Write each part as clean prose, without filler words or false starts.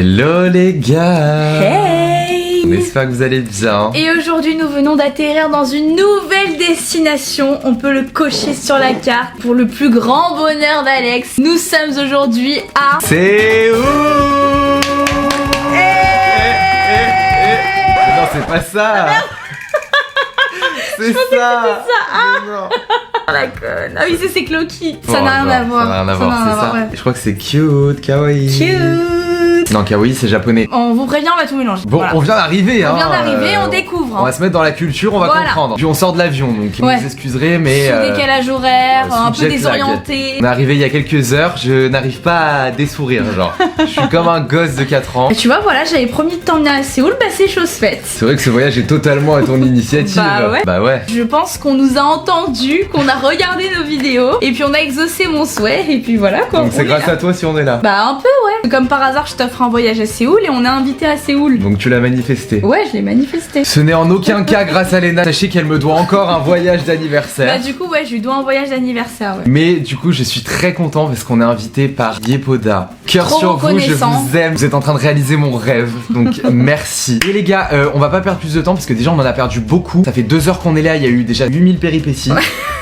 Hello les gars. Hey! On espère que vous allez bien. Et aujourd'hui nous venons d'atterrir dans une nouvelle destination. On peut le cocher sur la carte pour le plus grand bonheur d'Alex. Nous sommes aujourd'hui à... C'est où? Non, c'est pas ça. C'est ça. Ah la conne. Ah oui, c'est Clocky. Bon, Ça n'a rien genre, à voir. Ça n'a rien à voir, c'est ça. Ouais. Et je crois que c'est cute, kawaii. Cute. Non, kawaii c'est japonais. On vous prévient, on va tout mélanger. Bon, Voilà. on vient d'arriver. On vient d'arriver, on découvre. On va se mettre dans la culture, on va Voilà. comprendre. Puis on sort de l'avion, donc Ouais. vous excuserez, mais. Sous décalage horaire, sous un peu jet lag. désorienté. On est arrivé il y a quelques heures, je n'arrive pas à dessourire, genre. Je suis comme un gosse de 4 ans. Et tu vois, voilà, j'avais promis de t'emmener à Séoul, bah c'est chose faite. C'est vrai que ce voyage est totalement à ton initiative. Bah ouais. Bah ouais. Je pense qu'on nous a entendus, qu'on a regardé nos vidéos, et puis on a exaucé mon souhait, et puis voilà quoi. Donc c'est grâce à toi si on est là. Bah un peu ouais. Comme par hasard, je t'offre un voyage à Séoul et on est invité à Séoul. Donc tu l'as manifesté. Ouais, je l'ai manifesté. Ce n'est en aucun cas grâce à Léna. Sachez qu'elle me doit encore un voyage d'anniversaire. Bah du coup ouais, je lui dois un voyage d'anniversaire ouais. Mais du coup, je suis très content parce qu'on est invité par Yepoda. Cœur Trop sur vous, je reconnaissant. vous aime. Vous êtes en train de réaliser mon rêve. Donc merci. Et les gars, on va pas perdre plus de temps parce que déjà on en a perdu beaucoup. Ça fait 2 heures qu'on est là, il y a eu déjà 8000 péripéties.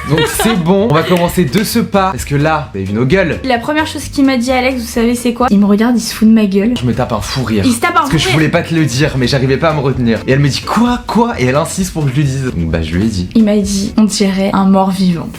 Donc c'est bon, on va commencer de ce pas. Parce que là, vous avez vu nos gueules. La première chose qu'il m'a dit Alex, vous savez c'est quoi? Il me regarde, il se fout de ma gueule. Je me tape un fou rire. Il se tape un Parce que je voulais pas te le dire, mais j'arrivais pas à me retenir. Et elle me dit quoi? Et elle insiste pour que je lui dise. Donc bah je lui ai dit. Il m'a dit, on dirait un mort vivant.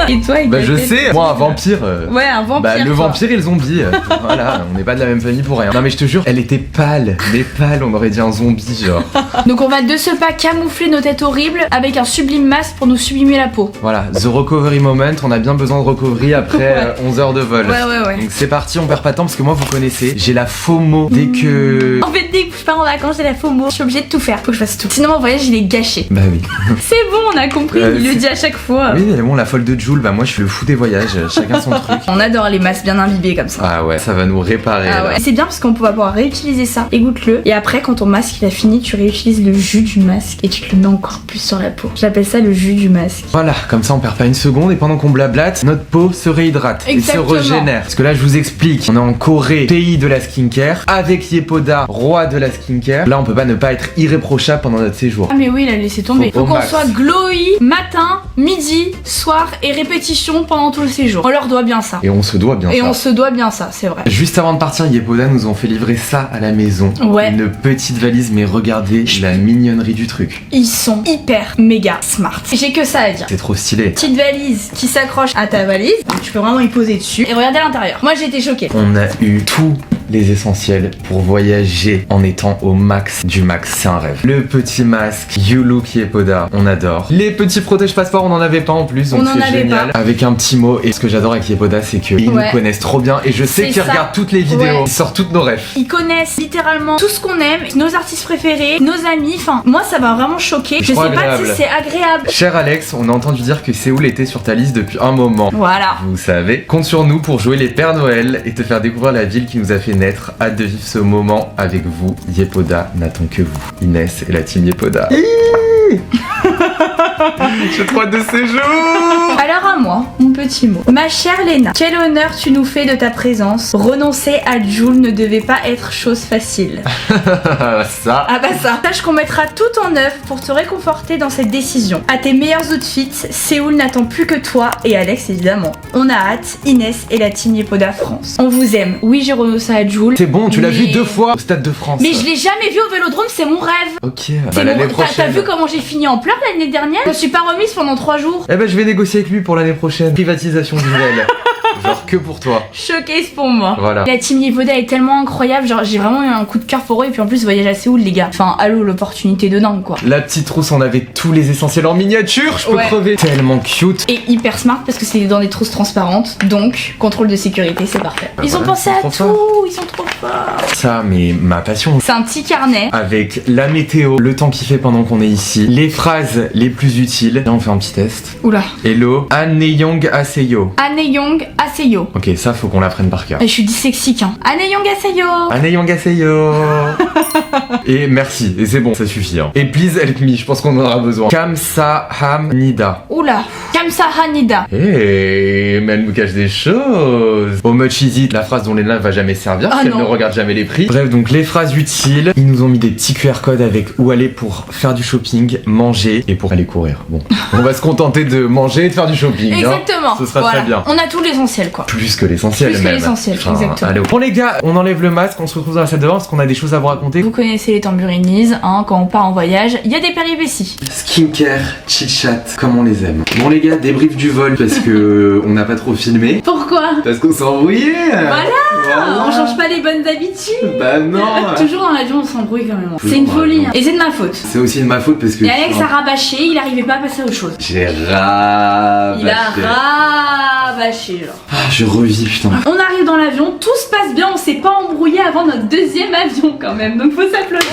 Et toi, il Bah je sais, moi un vampire. Ouais, un vampire. Bah le quoi. vampire et le zombie, voilà, on n'est pas de la même famille pour rien. Non mais je te jure, elle était pâle, mais pâle, on aurait dit un zombie genre. Donc on va de ce pas camoufler nos têtes horribles avec un sublime masque pour nous sublimer la peau. Voilà, the recovery moment, on a bien besoin de recovery après 11 heures de vol. Ouais. Donc c'est parti, on perd pas de temps parce que moi vous connaissez, j'ai la FOMO dès que... En fait, dès que je pars en vacances, j'ai la FOMO. Je suis obligée de tout faire. Faut que je fasse tout. Sinon, mon voyage, il est gâché. Bah oui. C'est bon, on a compris. Il le dit à chaque fois. Oui mais bon, la folle de Jules, bah moi je suis le fou des voyages, chacun son truc. On adore les masques bien imbibés comme ça. Ah ouais, ça va nous réparer Ah là. ouais. C'est bien parce qu'on va pouvoir réutiliser ça. Égoutte-le. Et après, quand ton masque il a fini, tu réutilises le jus du masque et tu te le mets encore plus sur la peau. J'appelle ça le jus du masque. Voilà, comme ça on perd pas une seconde et pendant qu'on blablate, notre peau se réhydrate Exactement. et se régénère. Parce que là je vous explique, on est en Corée, pays de la skincare, avec Yepoda, roi de la skincare. Là on peut pas ne pas être irréprochable pendant notre séjour. Ah mais oui, il a laissé tomber. Au Faut qu'on max. soit glowy matin, midi, soir et répétition pendant tout le séjour. On leur doit bien ça. Et on se doit bien Et ça. on se doit bien ça, c'est vrai. Juste avant de partir, Yepoda nous ont fait livrer ça à la maison. Ouais. Une petite valise, mais regardez la mignonnerie du truc. Ils sont hyper méga smart. J'ai que ça à dire. C'est trop stylé. Petite valise qui s'accroche à ta valise, donc tu peux vraiment y poser dessus et regarder à l'intérieur. Moi j'ai été choquée. On a eu tous les essentiels pour voyager en étant au max du max, c'est un rêve. Le petit masque, You Look Yepoda, on adore. Les petits protège passeports, on en avait pas en plus, donc On en c'est avait génial. pas. Avec un petit mot, et ce que j'adore avec Yepoda, c'est qu'ils Ouais. nous connaissent trop bien, et je sais C'est qu'ils ça. regardent toutes les vidéos, Ouais. ils sortent toutes nos rêves. Ils connaissent littéralement tout ce qu'on aime, nos artistes préférés, nos amis, enfin moi ça m'a vraiment choqué. Je sais Trop pas agréable. si c'est agréable. Cher Alex, on a entendu dire que Séoul était sur ta liste depuis un moment. Voilà. Vous savez, compte sur nous pour jouer les Pères Noël et te faire découvrir la ville qui nous a fait naître. Hâte de vivre ce moment avec vous. Yepoda n'attend que vous. Inès et la team Yepoda. Je crois de ces jours. Alors à moi, mon petit mot. Ma chère Léna, quel honneur tu nous fais de ta présence. Renoncer à Jules ne devait pas être chose facile. Ça. Ah bah ça. Sache qu'on mettra tout en œuvre pour te réconforter dans cette décision. À tes meilleurs outfits, Séoul n'attend plus que toi et Alex évidemment. On a hâte, Inès et la team Yepoda France. On vous aime. Oui, j'ai renoncé à Jules. C'est bon, tu l'as vu Mais- 2 fois au Stade de France. Mais je l'ai jamais vu au Vélodrome, c'est mon rêve. Ok, C'est bah l'année mon- prochaine. T'as vu comment j'ai fini en pleurs l'année dernière? Je me suis pas remise pendant 3 jours. Eh ben je vais négocier avec lui pour l'année prochaine. Privatisation du Vel. Genre que pour toi. Showcase pour moi. Voilà. La team Yepoda est tellement incroyable, genre j'ai vraiment eu un coup de cœur pour eux et puis en plus voyage à Séoul les gars. Enfin allô, l'opportunité de dingue quoi. La petite trousse, on avait tous les essentiels en miniature, je peux Ouais. crever. Tellement cute. Et hyper smart parce que c'est dans des trousses transparentes, donc contrôle de sécurité, c'est parfait. Ils ont Voilà, pensé c'est à trop tout, fort. ils sont trop forts. Ça, mais ma passion. C'est un petit carnet. Avec la météo, le temps qu'il fait pendant qu'on est ici, les phrases les plus utiles. Là, on fait un petit test. Oula. Hello, Anneyong Aseyo. Anneyong Aseyo. Ok, ça, faut qu'on l'apprenne par cœur. Je suis dyslexique hein. Anneyong Aseyo. Anneyong Aseyo. Et merci, et c'est bon, ça suffit. Hein. Et please help me, je pense qu'on en aura besoin. Kamsahamnida. Oula, Kamsahamnida. Mais elle nous cache des choses. How much is it? La phrase dont Léna va jamais servir parce qu'elle ne regarde jamais les prix. Bref, donc les phrases utiles. Ils nous ont mis des petits QR codes avec où aller pour faire du shopping, manger et pour aller courir. Bon, on va se contenter de manger et de faire du shopping. Exactement. Hein. Ce sera très bien. On a tout l'essentiel quoi. Plus que l'essentiel même. Plus que l'essentiel, exactement. Allez. Bon les gars, on enlève le masque, on se retrouve dans la salle de bain parce qu'on a des choses à vous raconter. Vous connaissez les tamburinises, hein, quand on part en voyage, il y a des péripéties. Skincare, chit-chat, comme on les aime. Bon les gars, débrief du vol parce que on n'a pas trop filmé. Pourquoi? Parce qu'on s'est embrouillé. Voilà. On change pas les bonnes habitudes. Bah non. Toujours dans l'avion on s'embrouille quand même. C'est une folie. Hein. Et c'est de ma faute. C'est aussi de ma faute parce que... Et Alex a rabâché, il arrivait pas à passer à autre chose. J'ai rabâché. Il a rabâché genre. Ah, je revis putain. On arrive dans l'avion, tout se passe bien, on s'est pas embrouillé avant notre deuxième avion quand même, donc faut s'applaudir.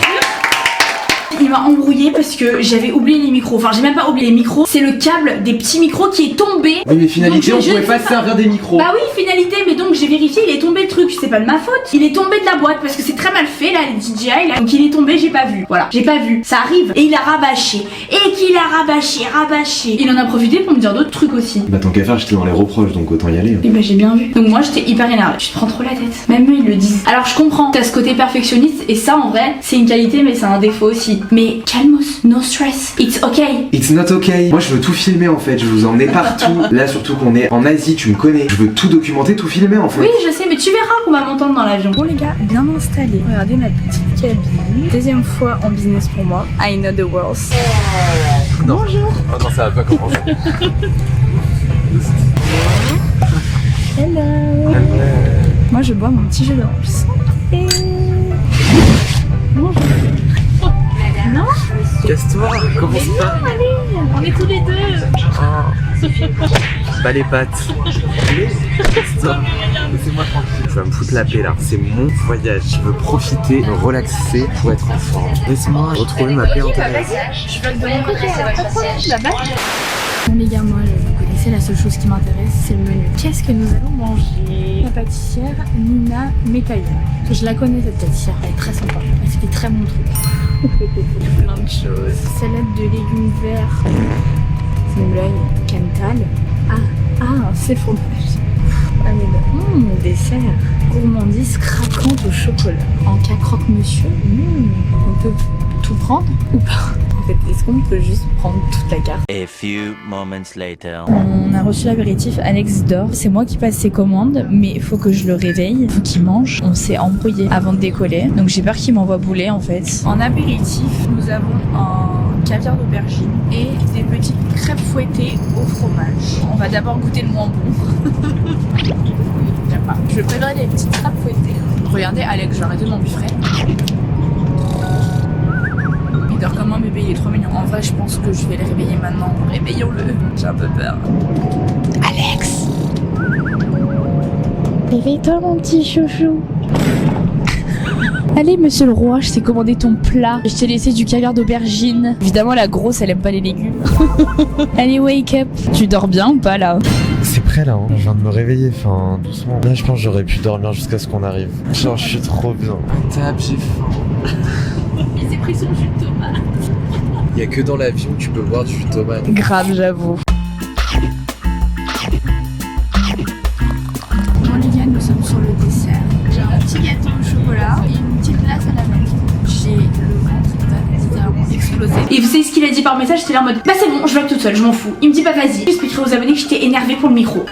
Il m'a embrouillé parce que j'avais oublié les micros. Enfin, j'ai même pas oublié les micros. C'est le câble des petits micros qui est tombé. Oui, mais finalité, on pouvait pas se servir des micros. Bah oui, finalité, mais donc j'ai vérifié, il est tombé le truc. C'est pas de ma faute. Il est tombé de la boîte parce que c'est très mal fait là, les DJI là. Donc il est tombé, j'ai pas vu. Voilà, j'ai pas vu. Ça arrive. Et il a rabâché. Et qu'il a rabâché. Il en a profité pour me dire d'autres trucs aussi. Bah tant qu'à faire, j'étais dans les reproches, donc autant y aller. Et bah j'ai bien vu. Donc moi j'étais hyper énervée. Tu te prends trop la tête. Même eux ils le disent. Alors je comprends. T'as ce côté perfectionniste et ça en vrai, c'est une qualité mais c'est un défaut aussi. Mais calmos. No stress, it's okay. It's not okay. Moi je veux tout filmer en fait, je vous emmener partout. Là surtout qu'on est en Asie, tu me connais. Je veux tout documenter, tout filmer en fait. Oui je sais, mais tu verras qu'on va m'entendre dans l'avion. Bon les gars, bien installés. Regardez ma petite cabine. Deuxième fois en business pour moi. I know the world. Non. Bonjour. Oh non ça va pas commencer. Hello. Moi je bois mon petit jus d'orange. Et... Bonjour. Non. Casse-toi, comment ça va? Allez, on est tous les deux. Pas les pattes. Casse-toi. Laissez-moi tranquille. Je vais me foutre la paix là. C'est mon voyage. Je veux profiter, me relaxer pour être en forme. Laisse-moi retrouver ma paix intérieure. Je vais de mon côté, là-bas. Bon les gars, moi vous connaissez, la seule chose qui m'intéresse c'est le menu. Qu'est-ce que nous allons manger? La pâtissière Nina Metayer. Je la connais cette pâtissière, elle est très sympa. Elle fait très bon truc. Plein de choses. Salade de légumes verts. C'est une blague. Cantal. C'est fromage. Dessert. Gourmandise craquante au chocolat. En cas croque-monsieur. On peut tout prendre ou pas? En fait, est-ce qu'on peut juste prendre toute la carte? A few moments later. On a reçu l'apéritif, Alex dort. C'est moi qui passe ses commandes, mais il faut que je le réveille, faut qu'il mange. On s'est embrouillé avant de décoller, donc j'ai peur qu'il m'envoie bouler en fait. En apéritif, nous avons un caviar d'aubergine et des petites crêpes fouettées au fromage. On va d'abord goûter le moins bon. Je vais préparer les petites crêpes fouettées. Regardez Alex, j'ai arrêté de m'embuffrer. Il dort comme un bébé, il est trop mignon. En vrai, je pense que je vais le réveiller maintenant. Réveillons-le. J'ai un peu peur. Alex! Réveille-toi, mon petit chouchou. Allez, monsieur le roi, je t'ai commandé ton plat. Je t'ai laissé du caviar d'aubergine. Évidemment, la grosse, elle aime pas les légumes. Allez, wake up. Tu dors bien ou pas là? C'est prêt là, hein. Je viens de me réveiller, enfin doucement. Là, je pense que j'aurais pu dormir jusqu'à ce qu'on arrive. Genre, je suis trop bien. Tape, j'ai faim. Il s'est pris son jus de tomate. Il y a que dans l'avion que tu peux boire du jus de tomate. Grave, j'avoue. Bon les gars, nous sommes sur le dessert. J'ai un petit gâteau au chocolat et une petite glace à la vanille. J'ai le ventre qui va littéralement exploser. Et vous savez ce qu'il a dit par message? C'était là en mode bah c'est bon, je vais toute seule, je m'en fous. Il me dit bah vas-y. J'expliquerai aux abonnés que j'étais énervée pour le micro.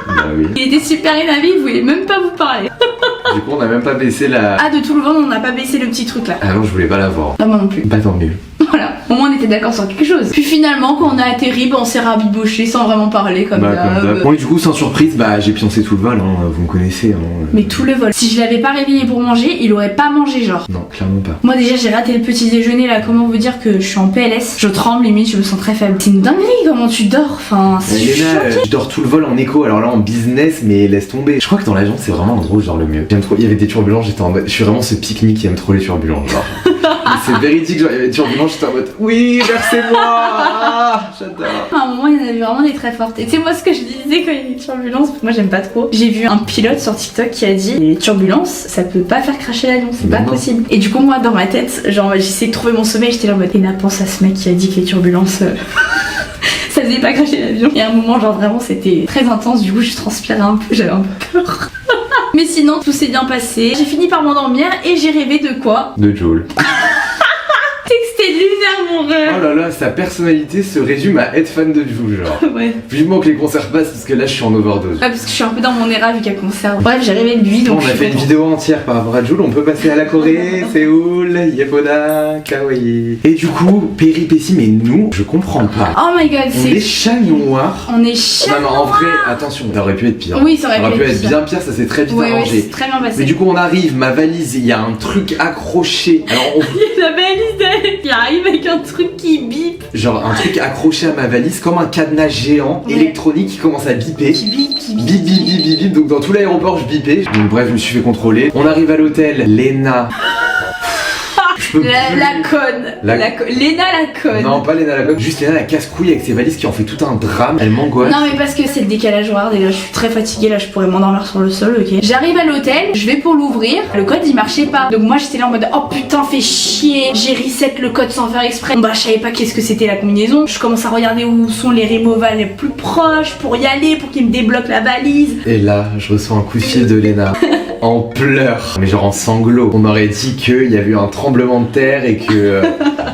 Bah oui. Il était super énervé, il voulait même pas vous parler. Du coup, on a même pas baissé la... Ah, de tout le vent, on n'a pas baissé le petit truc là. Ah non, je voulais pas la voir. Non, moi non plus. Pas tant mieux. Voilà, au moins on était d'accord sur quelque chose. Puis finalement, quand on a atterri, on s'est rabiboché sans vraiment parler comme d'hab. Bon, et du coup, sans surprise, j'ai pioncé tout le vol, hein, vous me connaissez. Hein. Mais tout le vol. Si je l'avais pas réveillé pour manger, il aurait pas mangé, genre. Non, clairement pas. Moi déjà, j'ai raté le petit déjeuner là. Comment vous dire que je suis en PLS? Je tremble, limite, je me sens très faible. C'est une dinguerie, comment tu dors? Enfin, c'est je dors tout le vol en écho, alors là en business, mais laisse tomber. Je crois que dans l'avion, c'est vraiment l'endroit où je dors le mieux. J'aime trop. Il y avait des turbulences, j'étais en mode. Je suis vraiment ce pique-nique qui aime trop les turbulences, genre. C'est véridique, genre il y avait des turbulences, j'étais en mode oui, versez-moi. Ah, j'adore. À un moment, il y en avait vraiment des très fortes. Et tu sais, moi, ce que je disais quand il y a des turbulences, moi j'aime pas trop. J'ai vu un pilote sur TikTok qui a dit les turbulences, ça peut pas faire cracher l'avion, c'est pas Non. possible. Et du coup, moi, dans ma tête, genre, j'essayais de trouver mon sommeil, j'étais là en mode, Léna, pense à ce mec qui a dit que les turbulences. Ça faisait pas cracher l'avion. Et à un moment, genre vraiment, c'était très intense. Du coup, je transpirais un peu, j'avais un peu peur. Mais sinon, tout s'est bien passé. J'ai fini par m'endormir et j'ai rêvé de quoi? De Joel. C'était lunaire, mon rêve. Oh là là, sa personnalité se résume à être fan de Joel, genre. Ouais. Vivement que les concerts passent parce que là je suis en overdose. Ah, parce que je suis un peu dans mon éra vu qu'il y a concert. Bref, j'ai rêvé de lui donc. On a fait une vidéo entière par rapport à Joel, on peut passer à la Corée, Séoul, Yepoda, Kawaii. Et du coup, péripéties, mais nous, je comprends pas. Oh my god, On est chat noir. On est chat. Non, mais en vrai, attention, ça aurait pu être pire. Oui, ça aurait pu être bien pire, ça s'est très vite Ouais, arrangé. c'est très bien passé. Mais du coup, on arrive, ma valise, il y a un truc accroché. Alors, Il y a la valise d'elle qui arrive avec un truc qui bip. genre un truc accroché à ma valise, comme un cadenas géant Ouais. électronique qui commence à biper. Qui bip, qui bip. Bip bip bip bip bip, donc dans tout l'aéroport je bipais. Donc bref, je me suis fait contrôler. On arrive à l'hôtel, Léna. Je peux plus. La conne. La- Léna la conne. Non, pas Léna la coque, juste Léna la casse-couille avec ses valises qui en fait tout un drame. Elle m'angoisse. Non mais parce que c'est le décalage horaire, déjà je suis très fatiguée, là je pourrais m'endormir sur le sol, ok. J'arrive à l'hôtel, je vais pour l'ouvrir, le code il marchait pas. Donc moi j'étais là en mode oh putain fais chier, j'ai reset le code sans faire exprès. Bah je savais pas qu'est-ce que c'était la combinaison. Je commence à regarder où sont les removals les plus proches pour y aller, pour qu'ils me débloquent la valise. Et là, je reçois un coup de fil de Léna. En pleurs, mais genre en sanglots. On aurait dit qu'il y avait eu un tremblement de terre et que.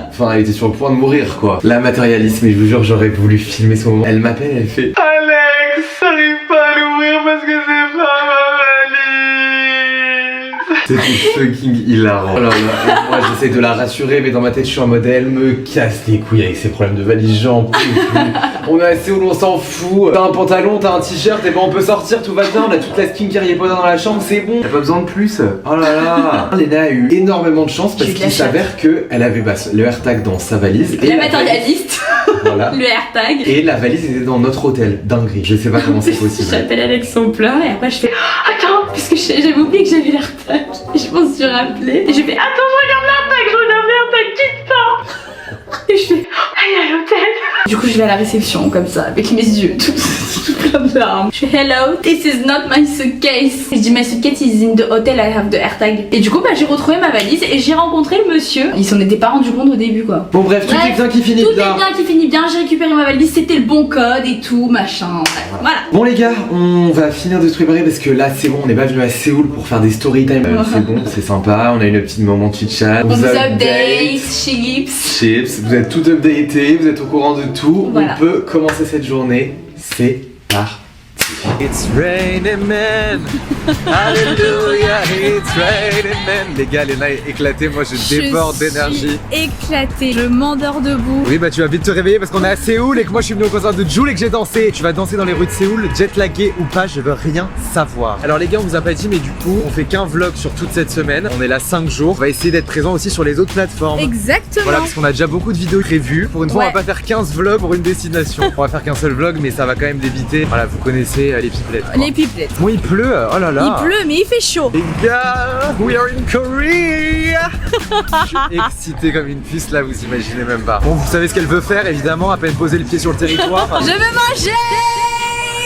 Enfin, elle était sur le point de mourir quoi. La matérialisme, et je vous jure, j'aurais voulu filmer ce moment. Elle m'appelle, elle fait Alex, j'arrive pas à l'ouvrir parce que c'est pas ma valise. C'était fucking hilarant. Oh là là, et moi j'essaie de la rassurer, mais dans ma tête je suis en mode elle me casse les couilles avec ses problèmes de valise, j'en peux plus. On est assez où on s'en fout. T'as un pantalon, t'as un t-shirt, et ben on peut sortir, tout va bien. On a toute la skincare Yepoda dans la chambre, c'est bon. T'as pas besoin de plus. Oh là là. Léna a eu énormément de chance parce J'ai eu de la qu'il s'avère qu'elle avait le AirTag dans sa valise. La matérialiste, Voilà. le AirTag. Et la valise était dans notre hôtel. Dinguerie. Je sais pas comment c'est possible. J'appelle Alex en pleurs et après je fais attends, parce que j'avais oublié que j'avais l'AirTag. Et je m'en suis rappelée. Et j'ai fait attends, je regarde l'AirTag, quitte pas. Et je fais allez à l'hôtel. Du coup je vais à la réception comme ça, avec mes yeux tout plein de larmes. Je fais hello, this is not my suitcase. Je dis my suitcase is in the hotel, I have the AirTag. Et du coup bah j'ai retrouvé ma valise et j'ai rencontré le monsieur. Il s'en était pas rendu compte au début quoi. Bon bref, tout est bien qui finit Tout bien. est bien qui finit bien, j'ai récupéré ma valise, c'était le bon code et tout, machin. Bref, voilà. Bon les gars, on va finir de se préparer parce que là c'est bon, on n'est pas venu à Séoul pour faire des story time. C'est bon, c'est sympa, on a eu une petite moment de chit-chat. On vous update, chips. Chips, vous êtes tout updaté, vous êtes au courant de tout. Voilà. On peut commencer cette journée. C'est parti. It's raining men. Hallelujah, it's raining men. Les gars, Léna est éclatée, moi je déborde d'énergie. Éclatée, je m'endors debout. Oui bah tu vas vite te réveiller parce qu'on est à Séoul et que moi je suis venu au concert de Joel et que j'ai dansé. Tu vas danser dans les rues de Séoul, jet lagué ou pas, je veux rien savoir. Alors les gars, on vous a pas dit mais du coup on fait qu'un vlog sur toute cette semaine. On est là 5 jours, on va essayer d'être présent aussi sur les autres plateformes. Exactement. Voilà, parce qu'on a déjà beaucoup de vidéos prévues. Pour une fois, Ouais. on va pas faire 15 vlogs pour une destination. On va faire qu'un seul vlog, mais ça va quand même débiter. Voilà, vous connaissez les pipelettes. quoi. Les pipelettes. Bon, il pleut, oh là là. Il pleut mais il fait chaud. Les gars, we are in Korea. Je suis excité comme une puce là, vous imaginez même pas. Bon, vous savez ce qu'elle veut faire, évidemment, à peine poser le pied sur le territoire. Je veux manger.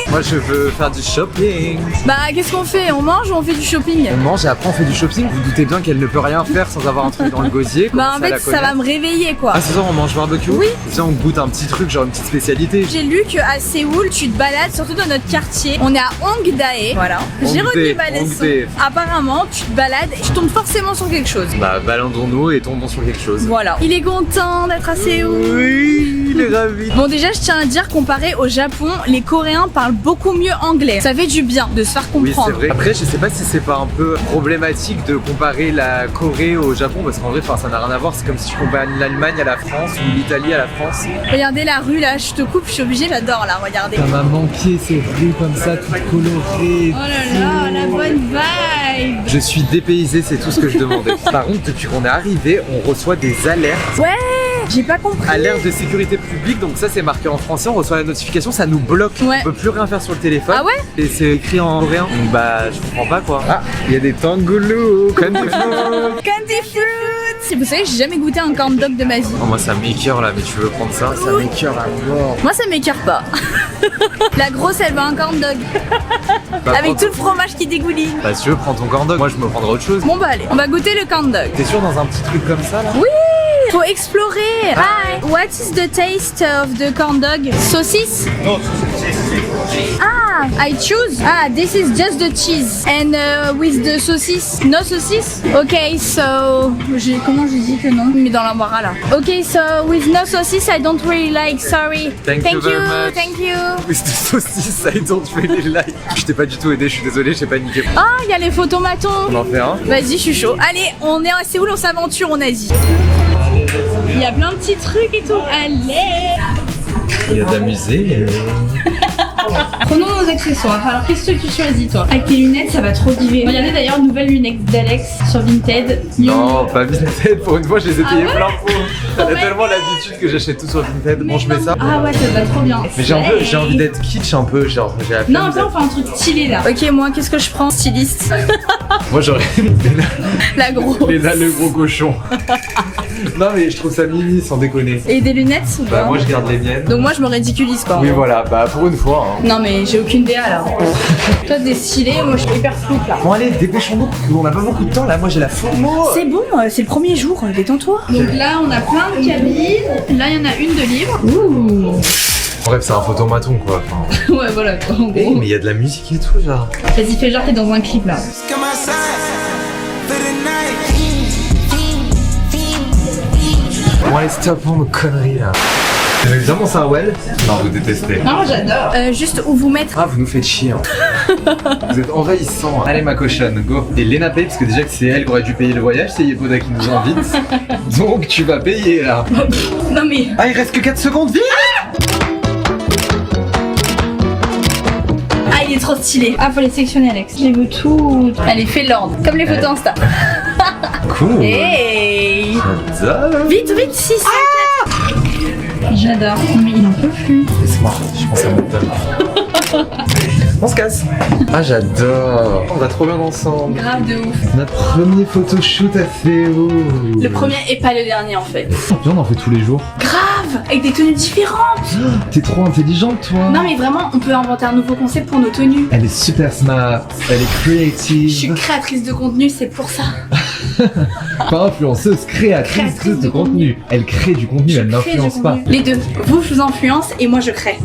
Moi, je veux faire du shopping. Bah qu'est-ce qu'on fait? On mange ou on fait du shopping? On mange et après on fait du shopping. Vous doutez bien qu'elle ne peut rien faire sans avoir un truc dans le gosier. Bah en Commencez à fait la ça va connaître. me réveiller quoi. Ah, ce soir on mange barbecue? Oui. Viens, on goûte un petit truc, genre une petite spécialité. J'ai lu qu'à Séoul, tu te balades, surtout dans notre quartier. On est à Hongdae. Voilà. J'ai Hongdae, remis ma leçon. Hongdae. Apparemment, tu te balades et tu tombes forcément sur quelque chose. Bah, baladons-nous et tombons sur quelque chose. Voilà. Il est content d'être à Séoul. Oui, il est ravi. Bon déjà je tiens à dire comparé au Japon, les Coréens parlent beaucoup mieux anglais. Ça fait du bien de se faire Oui, comprendre. c'est vrai. Après, je sais pas si c'est pas un peu problématique de comparer la Corée au Japon parce qu'en vrai, ça n'a rien à voir. C'est comme si tu comparais l'Allemagne à la France ou l'Italie à la France. Regardez la rue là, je te coupe, je suis obligée, j'adore là, regardez. Ça m'a manqué ces rues comme ça, toutes colorées. Oh là là, la bonne vibe. Je suis dépaysé, c'est tout ce que je demandais. Par contre, depuis qu'on est arrivé, on reçoit des alertes. Ouais. J'ai pas compris. Alerte de sécurité publique, donc ça c'est marqué en français, on reçoit la notification, ça nous bloque. Ouais. On peut plus rien faire sur le téléphone. Ah ouais? Et c'est écrit en coréen. Donc bah je comprends pas quoi. Ah, il y a des tangolo, candy fruit. Candy fruit. Si vous savez, j'ai jamais goûté un corn dog de ma vie. Oh, moi ça m'écœure là, mais tu veux prendre ça? Ça m'écœure à mort. Moi ça m'écœure pas. La grosse elle veut un corn dog. Bah, Avec tout le fromage qui dégouline. Bah si tu veux, prends ton corn dog, moi je me prendrai autre chose. Bon bah allez, on va goûter le corn dog. T'es sûr dans un petit truc comme ça là? Oui, faut explorer. Hi, what is the taste of the corn dog? Saucisse? Ah, I choose. Ah, this is just the cheese. And with the saucisse? No saucisse? Okay, so... Comment je dis que non? Mais dans l'embarras là. Okay, so with no saucisse, I don't really like, sorry. Thank you very much. Thank you. With the saucisse, I don't really like. Je t'ai pas du tout aidé, je suis désolé, j'ai paniqué. Ah, il y a les photomatons. On en fait un? Vas-y, je suis chaud. Allez, on est à Séoul, on s'aventure en Asie. Il y a plein de petits trucs et tout. Allez. Il y a de la musée. Prenons nos accessoires. Alors, qu'est-ce que tu choisis, toi? Avec tes lunettes, ça va trop diver. Regardez d'ailleurs, nouvelles lunettes d'Alex sur Vinted. Non, pas Vinted, pour une fois, je les ai payées ouais? plein pot. T'as Ouais. tellement l'habitude que j'achète tout sur Vinted. Bon, je mets ça. Ah ouais, ça va trop bien. Mais j'ai envie d'être kitsch un peu, genre j'ai la Non, flemme viens, on fait un truc stylé là. Ok, moi, qu'est-ce que je prends? Styliste. Moi j'aurais La grosse. le gros cochon. Non mais je trouve ça mimi sans déconner. Et des lunettes ou Bah pas? moi je garde les miennes. Donc moi, je me ridiculise quoi. Oui voilà, bah pour une fois. Hein. Non, mais j'ai aucune DA là. Toi, t'es stylé, moi, je suis hyper floute là. Bon allez, dépêchons-nous, parce qu'on n'a pas beaucoup de temps là, moi j'ai la FOMO. C'est bon, c'est le premier jour, détends-toi. Donc là, on a plein de cabines. Là, il y en a une de libre. Ouh. Bref, c'est un photomaton quoi. Enfin... Ouais, voilà quoi, en Eh, gros. mais il y a de la musique et tout genre. Vas-y, fais genre, t'es dans un clip là. Come outside for the night. Bon allez, stop nos conneries là. Évidemment c'est un well. Non, vous détestez. Non, moi j'adore. Juste où vous mettre. Ah, vous nous faites chier. Hein. Vous êtes envahissants. Allez, ma cochonne, go. Et Léna paye, parce que déjà que c'est elle qui aurait dû payer le voyage, c'est Yepoda qui nous invite. Donc tu vas payer là. Non mais. Ah, il reste que 4 secondes, vite. Ah, il est trop stylé. Ah, faut les sélectionner, Alex. Je les veux tout. Allez, fais l'ordre. Comme les photos Insta. Cool. Hey. J'adore. Vite, vite, 6, 5, 4. J'adore. Mais il en peut plus. Laisse-moi, je pense à mon tel. On se casse. Ah, j'adore. On va trop bien ensemble. Grave de ouf. Notre premier photoshoot à Séoul. Le premier et pas le dernier en fait. Viens, on en fait tous les jours. Grave. Avec des tenues différentes. T'es trop intelligente, toi. Non mais vraiment, on peut inventer un nouveau concept pour nos tenues. Elle est super smart. Elle est creative. Je suis créatrice de contenu, c'est pour ça. Pas influenceuse, créatrice de contenu. Elle crée du contenu, elle Crée du n'influence pas. contenu. Les deux. Vous, je vous influence et moi, je crée.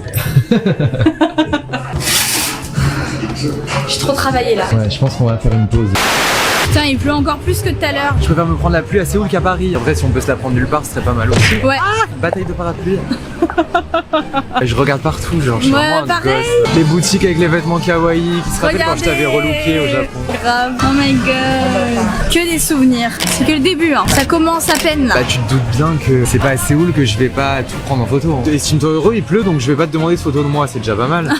J'ai trop travaillé là. Ouais, je pense qu'on va faire une pause. Putain, il pleut encore plus que tout à l'heure. Je préfère me prendre la pluie à Séoul qu'à Paris. En vrai, si on peut se la prendre nulle part, ce serait pas mal aussi. Ouais. Bataille de parapluie. Et je regarde partout, genre je suis Ouais, vraiment un pareil. gosse. Les boutiques avec les vêtements kawaii, qui se rappellent quand je t'avais relooké au Japon. Grave. Oh my god. Que des souvenirs. C'est que le début, hein. Ça commence à peine là. Bah tu te doutes bien que c'est pas à Séoul que je vais pas tout prendre en photo. hein. Estime-toi heureux, il pleut donc je vais pas te demander de photos de moi, c'est déjà pas mal.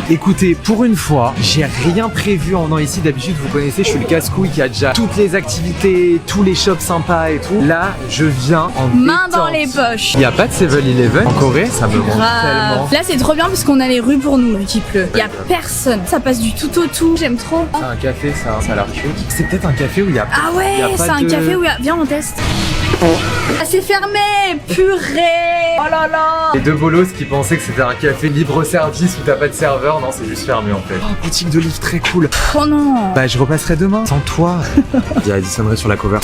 Écoutez, pour une fois, j'ai rien prévu en venant ici. D'habitude, vous connaissez, je suis le casse-couille qui a déjà toutes les activités, tous les shops sympas et tout. Là, je viens en Main dans détente. les poches. Il y a pas de 7-Eleven en Corée, ça me manque tellement. Là, c'est trop bien parce qu'on a les rues pour nous vu qu'il pleut. Il y a personne. Ça passe du tout au tout. J'aime trop. C'est un café, ça a l'air cute. C'est peut-être un café où il y a. Ah il y a ouais, pas c'est un de- café où il y a... Viens, on teste. Ah, c'est fermé. Purée. Oh là là. Les deux bolos qui pensaient que c'était un café libre service où t'as pas de serveur, non, c'est juste fermé en fait. Oh, boutique de livres très cool. Oh non. Bah, je repasserai demain. Sans toi. Il y a Addisonnerait sur la cover.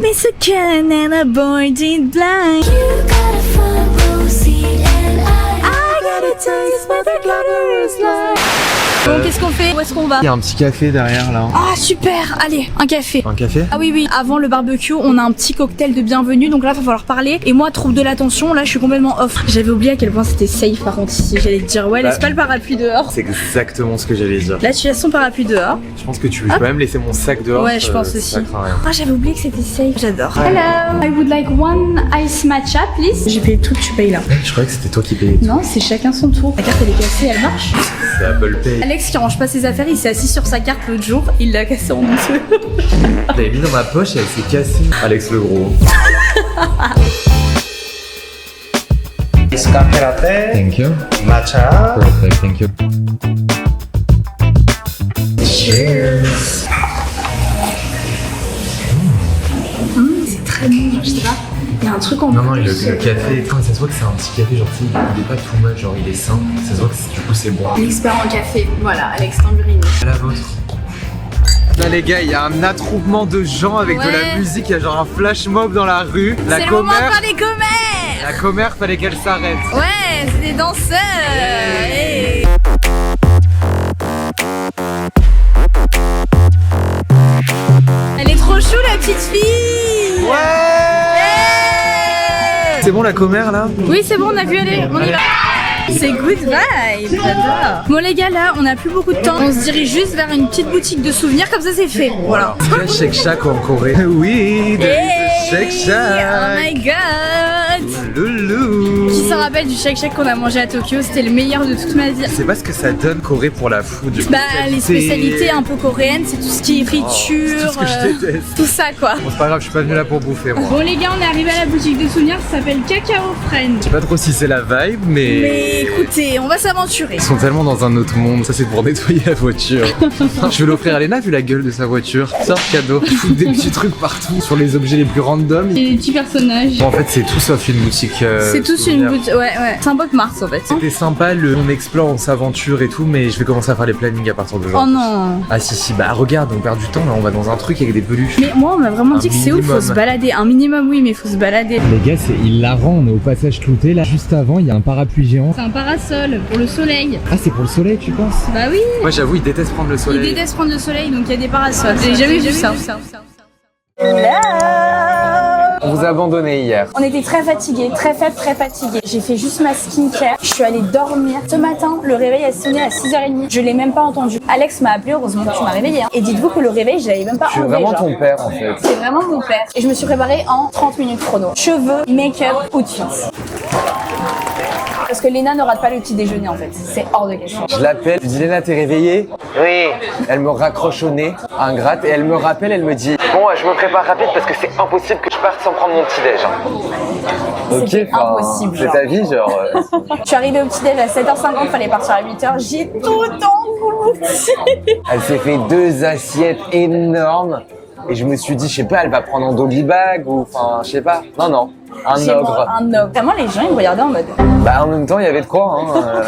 Miss a can and a boy did blind. You got a front row seat and I gotta taste what the glitter is like. Bon, qu'est-ce qu'on fait? Où est-ce qu'on va? Il y a un petit café derrière là. Ah, super. Allez, un café. Un café? Ah oui, oui, avant le barbecue, on a un petit cocktail de bienvenue, donc là, il va falloir parler. Et moi, trouble de l'attention, là, je suis complètement off. J'avais oublié à quel point c'était safe, par contre, ici. J'allais te dire, ouais, laisse Bah. pas le parapluie dehors. C'est exactement ce que j'allais dire. Là, tu laisses ton parapluie dehors. Je pense que tu peux même laisser mon sac dehors. Ouais, je pense aussi. Ça craint rien. Ah, j'avais oublié que c'était safe. J'adore. Hello, I would like one ice matcha, please. J'ai payé tout, tu payes là. Je croyais que c'était toi qui payais. Non, c'est chacun son tour. La carte, elle est cassée, elle marche. C'est Apple Pay. Alex qui range pas ses affaires, il s'est assis sur sa carte l'autre jour, il l'a cassée en deux. Je l'avais mis dans ma poche et elle s'est cassée. Alex le gros. Café latte, Thank you. matcha. Perfect, thank you. C'est très bon, genre, je sais pas. Il y a un truc en Non, non, plus. le café, quand ça se voit que c'est un petit café, genre, tu sais, il est pas tout mal, genre, il est sain. Ça se voit que du coup, c'est bon. L'expert en café, voilà, Alex Tamburini. À la vôtre. Là les gars, il y a un attroupement de gens avec de la Ouais. musique, il y a genre un flash mob dans la rue. C'est le moment de faire les commères. la commère, fallait qu'elle s'arrête. Ouais, c'est des danseurs. Hey. Elle est trop chou la petite fille. C'est bon la commère là? Oui, c'est bon, on a vu aller, on y va. C'est good vibe, j'adore. Bon les gars, là, on a plus beaucoup de temps. On se dirige juste vers une petite boutique de souvenirs, comme ça c'est fait. Voilà. C'est Shake Shack en Corée. Oui, de Shake Oh Shack. my god. Loulou. Qui s'en rappelle du Shake Shack qu'on a mangé à Tokyo? C'était le meilleur de toute ma vie. C'est pas ce que ça donne Corée pour la food. Bah, les spécialités un peu coréennes, c'est tout ce qui est friture, c'est tout ce que je déteste. tout ça quoi. Bon, c'est pas grave, je suis pas venu là pour bouffer moi. Bon les gars, on est arrivé à la boutique de souvenirs, ça s'appelle Cacao Friend. Je sais pas trop si c'est la vibe, Mais écoutez, on va s'aventurer. Ils sont tellement dans un autre monde, ça c'est pour nettoyer la voiture. Je vais l'offrir à Léna vu la gueule de sa voiture. Sors cadeau. Ils foutent des petits trucs partout sur les objets les plus random. Et des petits personnages. Bon, en fait c'est tout sauf une boutique. C'est tous une souvenir. boutique, ouais. C'est un boc Mars en fait. C'était sympa, on explore, on s'aventure et tout, mais je vais commencer à faire les plannings à partir de Oh aujourd'hui. non. Ah si, bah regarde, on perd du temps là, on va dans un truc avec des peluches. Mais moi on m'a vraiment dit Un que c'est où, faut minimum. se balader. Un minimum oui, mais faut se balader. Les gars, c'est hilarant, on est au passage clouté là. Juste avant, il y a un parapluie géant. C'est un parasol pour le soleil. Ah, c'est pour le soleil, tu penses? Bah oui. Moi j'avoue, il déteste prendre le Il soleil. déteste prendre le soleil, donc il y a des parasols. J'ai jamais vu ça. On vous a abandonné hier. On était très fatigués, très faibles, très fatigués. J'ai fait juste ma skincare. Je suis allée dormir. Ce matin, le réveil a sonné à 6h30. Je l'ai même pas entendu. Alex m'a appelé, heureusement que tu m'as réveillé. Hein. Et dites-vous que le réveil, je l'avais même pas Je suis enlevé. vraiment genre. ton père en fait. C'est vraiment mon père. Et je me suis préparée en 30 minutes chrono. Cheveux, make-up, outfits. Parce que Léna ne rate pas le petit déjeuner en fait. C'est hors de question. Je l'appelle, je lui dis Léna, t'es réveillée? Oui. Elle me raccroche au nez, ingrate, et elle me rappelle, elle me dit bon, je me prépare rapide parce que c'est impossible que je parte sans prendre mon petit déj. C'était impossible, C'est genre. ta vie, genre. Je suis arrivée au petit déj à 7h50, fallait partir à 8h. J'ai tout englouti. Elle s'est fait 2 assiettes énormes. Et je me suis dit, je sais pas, elle va prendre un doggy bag ou enfin, je sais pas. Non, un J'ai ogre. un ogre. Vraiment, les gens ils me regardaient en mode. Bah en même temps, il y avait de quoi. Hein,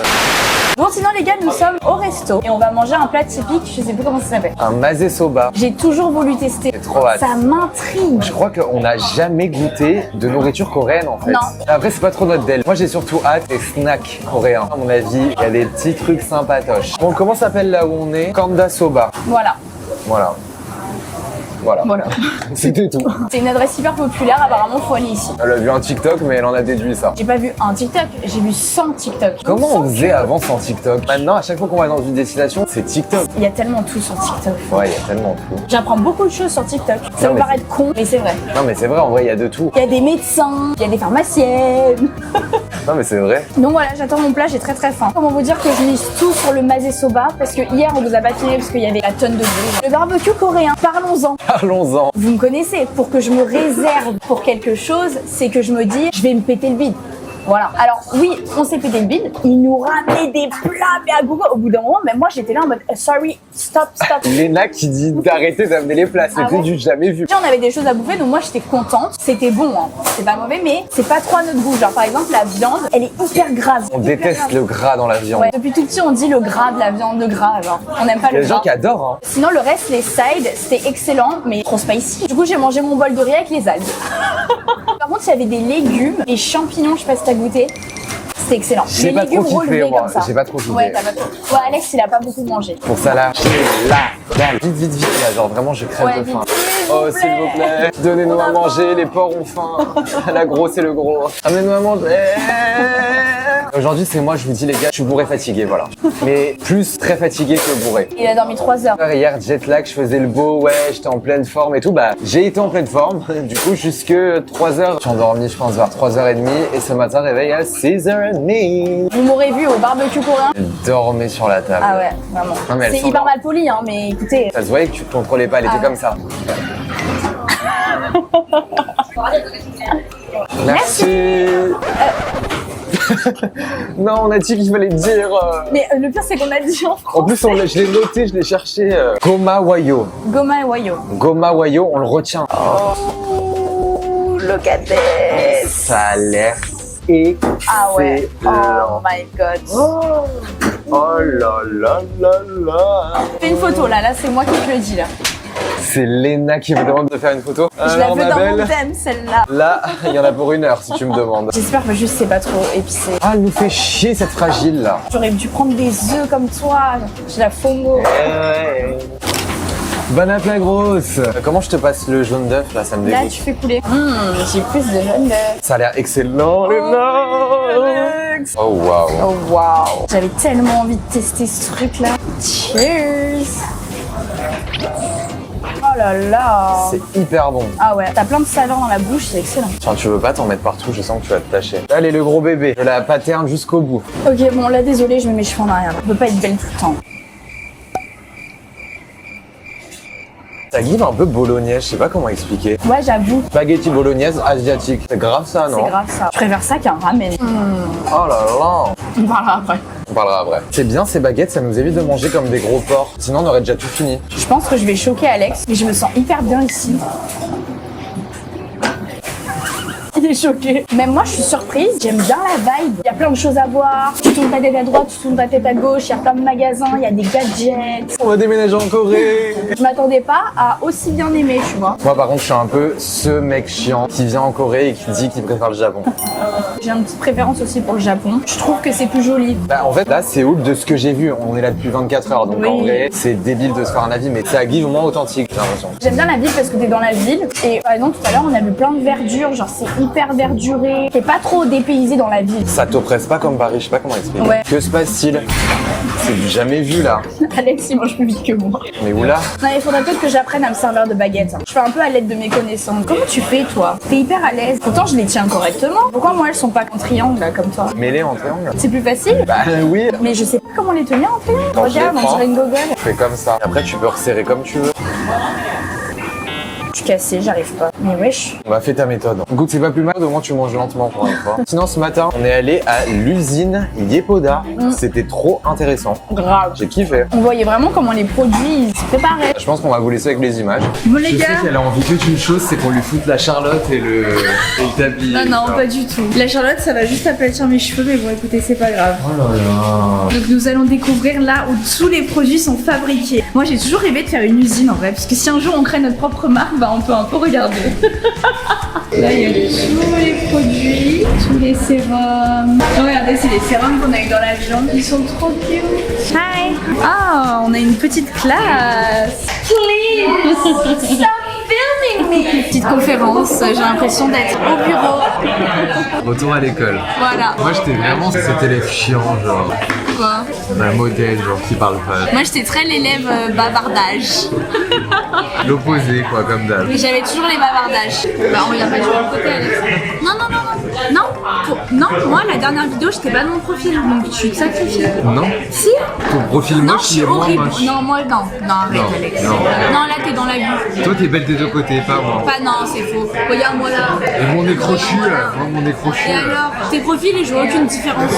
Bon, sinon les gars, nous sommes au resto et on va manger un plat typique. Je sais plus comment ça s'appelle. un masé soba. J'ai toujours voulu tester. J'ai trop hâte. Ça m'intrigue. Je crois qu'on n'a jamais goûté de nourriture coréenne en fait. Non. Après, c'est pas trop notre dél. Moi, j'ai surtout hâte des snacks coréens. À mon avis, il y a des petits trucs sympatoches. Bon, comment s'appelle là où on est? Kanda Soba. Voilà. Voilà. Voilà. C'était tout. C'est une adresse hyper populaire. Apparemment, faut aller ici. Elle a vu un TikTok, mais elle en a déduit ça. J'ai pas vu un TikTok, j'ai vu 100 TikTok. Comment 100 on faisait avant sans TikTok? Maintenant, à chaque fois qu'on va dans une destination, c'est TikTok. Il y a tellement tout sur TikTok. Ouais, il y a tellement tout. J'apprends beaucoup de choses sur TikTok. Ça Non, peut mais paraître con, mais c'est vrai. Non, mais c'est vrai, en vrai, il y a de tout. Il y a des médecins, il y a des pharmaciennes. Non, mais c'est vrai. Donc voilà, j'attends mon plat, j'ai très très faim. Comment vous dire que je mise tout sur le masé soba parce que hier on vous a pas filmé parce qu'il y avait la tonne de bouffe. Le barbecue coréen, parlons-en. Parlons-en. Vous me connaissez, pour que je me réserve pour quelque chose, c'est que je me dis je vais me péter le bide. Voilà. Alors oui, on s'est pété le bide. Ils nous ramenaient des plats, mais à gogo. Au bout d'un moment, même moi j'étais là en mode sorry, stop. Léna qui dit d'arrêter d'amener les plats, c'était Ah ouais du jamais vu. Déjà, on avait des choses à bouffer, donc moi j'étais contente. C'était bon, hein. C'est pas mauvais, mais c'est pas trop à notre goût. Genre par exemple, la viande, elle est hyper grasse. On déteste le gras dans la viande. Ouais, depuis tout petit, on dit le gras de la viande, le gras. Genre, on n'aime pas Il y a le des gens gras. qui adorent, hein. Sinon, le reste, les sides, c'était excellent, mais trop spicy. Du coup, j'ai mangé mon bol de riz avec les algues. Par contre, il y avait des légumes, des champignons, je sais pas si t'as goûté. C'était excellent. J'ai Des pas légumes trop kiffé, relevés moi. comme ça. J'ai pas trop kiffé. Ouais, t'as pas trop. Ouais, Alex, il a pas beaucoup mangé. Pour ça là, j'ai la dalle. Vite, là, genre vraiment je crève Ouais, de vite. faim. S'il Oh vous s'il vous plaît, donnez-nous à manger, les porcs ont faim. La grosse et le gros. Amenez-nous à manger. Aujourd'hui c'est moi, je vous dis les gars, je suis bourré fatigué, voilà. Mais plus très fatigué que bourré. Il a dormi 3 heures. Hier, jet lag, je faisais le beau, ouais, j'étais en pleine forme et tout. Bah, j'ai été en pleine forme, du coup, jusque 3h. Je suis endormi, je pense, vers 3h30. Et ce matin, réveil à 6h30. Vous m'aurez vu au barbecue coréen. Elle dormait sur la table. Ah ouais, vraiment. Non, mais elle C'est s'endort. hyper mal poli, hein, mais écoutez. Ça se voyait que tu te contrôlais pas, elle était Ah. comme ça. Merci. Non, on a dit qu'il fallait dire. Mais le pire, c'est qu'on a dit en En français. plus, je l'ai noté, je l'ai cherché. Goma Wayo. Goma et Wayo. Goma Wayo, on le retient. Oh, look at this. Ça a l'air excellent. Ah ouais. Oh my god. Oh là là là là. Fais une photo là, c'est moi qui te le dis là. C'est Léna qui me demande de faire une photo. Je la Alors, veux ma dans belle, mon thème celle-là. là, il y en a pour 1 heure si tu me demandes. J'espère que juste c'est pas trop épicé. Ah, elle nous fait chier cette fragile là. J'aurais dû prendre des œufs comme toi. J'ai la FOMO. Bonne app la grosse. Comment je te passe le jaune d'œuf là, ça me Là dégoûte. tu fais couler. J'ai plus de jaune d'œuf. Ça a l'air excellent, Léna. Oh waouh. Oh waouh. J'avais tellement envie de tester ce truc là. Cheers. Oh là là. C'est hyper bon. Ah ouais, t'as plein de saveurs dans la bouche, c'est excellent. Tiens, tu veux pas t'en mettre partout, je sens que tu vas te tâcher. Allez, le gros bébé, de la paterne jusqu'au bout. Ok, bon là désolé, je mets mes cheveux en arrière. Je peux pas être belle tout le temps. Ça give un peu bolognaise, je sais pas comment expliquer. Ouais, j'avoue. Spaghetti bolognaise asiatique. C'est grave ça, non? C'est grave ça. Je préfère ça qu'un ramen. Oh là là. On parlera après. On parlera après. C'est bien ces baguettes, ça nous évite de manger comme des gros porcs. Sinon on aurait déjà tout fini. Je pense que je vais choquer Alex, mais je me sens hyper bien ici. Il est choqué. Même moi, je suis surprise. J'aime bien la vibe. Il y a plein de choses à voir. Tu tournes ta tête à droite, tu tournes ta tête à gauche. Il y a plein de magasins, il y a des gadgets. On va déménager en Corée. Je m'attendais pas à aussi bien aimer, tu vois. Moi par contre, je suis un peu ce mec chiant qui vient en Corée et qui dit qu'il préfère le Japon. J'ai une petite préférence aussi pour le Japon. Je trouve que c'est plus joli. Bah, en fait, là, c'est ouf de ce que j'ai vu. On est là depuis 24 heures, donc Oui. en vrai, c'est débile de se faire un avis, mais c'est à give au moins authentique, j'ai l'impression. J'aime bien la ville parce que t'es dans la ville. Et par exemple, tout à l'heure, on a vu plein de verdure. Genre, c'est hyper verduré. T'es pas trop dépaysé dans la ville. Ça t'oppresse pas comme Paris, je sais pas comment expliquer. Ouais. Que se passe-t-il? C'est du jamais vu là. Alex, il mange plus vite que moi. Mais où là? Non, il faudrait peut-être que j'apprenne à me servir de baguette. Je fais un peu à l'aide de mes connaissances. Comment tu fais, toi? T'es hyper à l'aise. Pourtant, je les tiens correctement. Pourquoi moi, elles sont pas en triangle, là, comme toi? Mêlé en triangle? C'est plus facile? Bah oui. Mais je sais pas comment les tenir en triangle. Quand je Regarde, les on prends. dirait une gogole. Tu fais comme ça. Après, tu peux resserrer comme tu veux. Je suis cassée, j'arrive pas. Mais wesh. Bah fais ta méthode. Écoute, c'est pas plus mal, au moins tu manges lentement pour une fois. Sinon, ce matin, on est allé à l'usine Yepoda. C'était trop intéressant. Grave. J'ai kiffé. On voyait vraiment comment les produits ils se préparaient. Je pense qu'on va vous laisser avec les images. Bon, les Je sais gars. qu'elle a envie que d'une chose, c'est qu'on lui foute la Charlotte et le tablier. Non, non, pas du tout. La Charlotte, ça va juste aplatir mes cheveux, mais bon, écoutez, c'est pas grave. Oh là là. Donc nous allons découvrir là où tous les produits sont fabriqués. Moi j'ai toujours rêvé de faire une usine en vrai, parce que si un jour on crée notre propre marque, bah on peut un peu regarder. Là il y a tous les produits, tous les sérums. Oh, regardez, c'est les sérums qu'on a eu dans l'avion. Ils sont trop cute. Hi. Ah, on a une petite classe. Please, stop filming me. Petite conférence, j'ai l'impression d'être au bureau. Retour à l'école. Voilà. Moi j'étais vraiment cet élève chiant, genre Quoi. un modèle, genre qui parle pas. Moi j'étais très l'élève bavardage. L'opposé quoi, comme d'hab. Mais j'avais toujours les bavardages. Bah on regarde pas du bon côté Alex. Non non non non. Non, moi la dernière vidéo j'étais pas dans mon profil, donc je suis sacrifiée. Non? Si. Ton profil Non, moche, je il suis est moins horrible. moche. Non, moi non. Non, arrête Non, Alex. non. Non, là t'es dans la vue. Toi t'es belle des deux côtés, pas moi. Pas non, c'est faux. Regarde-moi là. Et mon nez crochu là, moi mon nez crochu Et là. alors, tes profils et je vois aucune différence.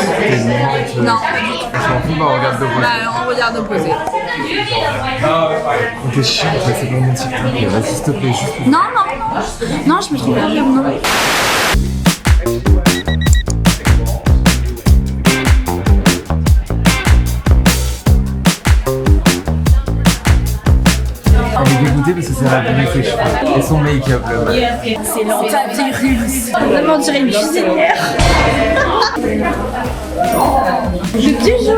Non, pas du tout. Je m'en fous, bah regarde de Bah on regarde opposé. T'es chiant, je vais essayer de mon TikTok. Vas-y s'il te plaît, juste. Non, non, non. Non, je me trouve pas bien, non. Elle est dégoûtée parce que ça va abîmer ses cheveux. Et son make-up le mal. C'est l'antivirus. Vraiment, on dirait une cuisinière. Je te jure.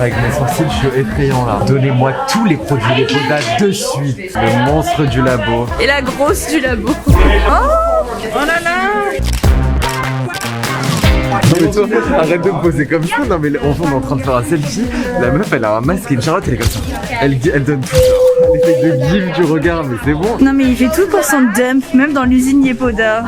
Avec mes sourcils, je suis effrayant là. Donnez-moi tous les produits les podas de suite. Le monstre du labo. Et la grosse du labo. Oh là là. Non mais toi, arrête de me poser comme ça. Non mais on est en train de faire un selfie. La meuf, elle a un masque et une Charlotte, elle est comme ça. Elle donne tout. Elle essaie de gif du regard, mais c'est bon. Non mais il fait tout pour son dump, même dans l'usine Yepoda.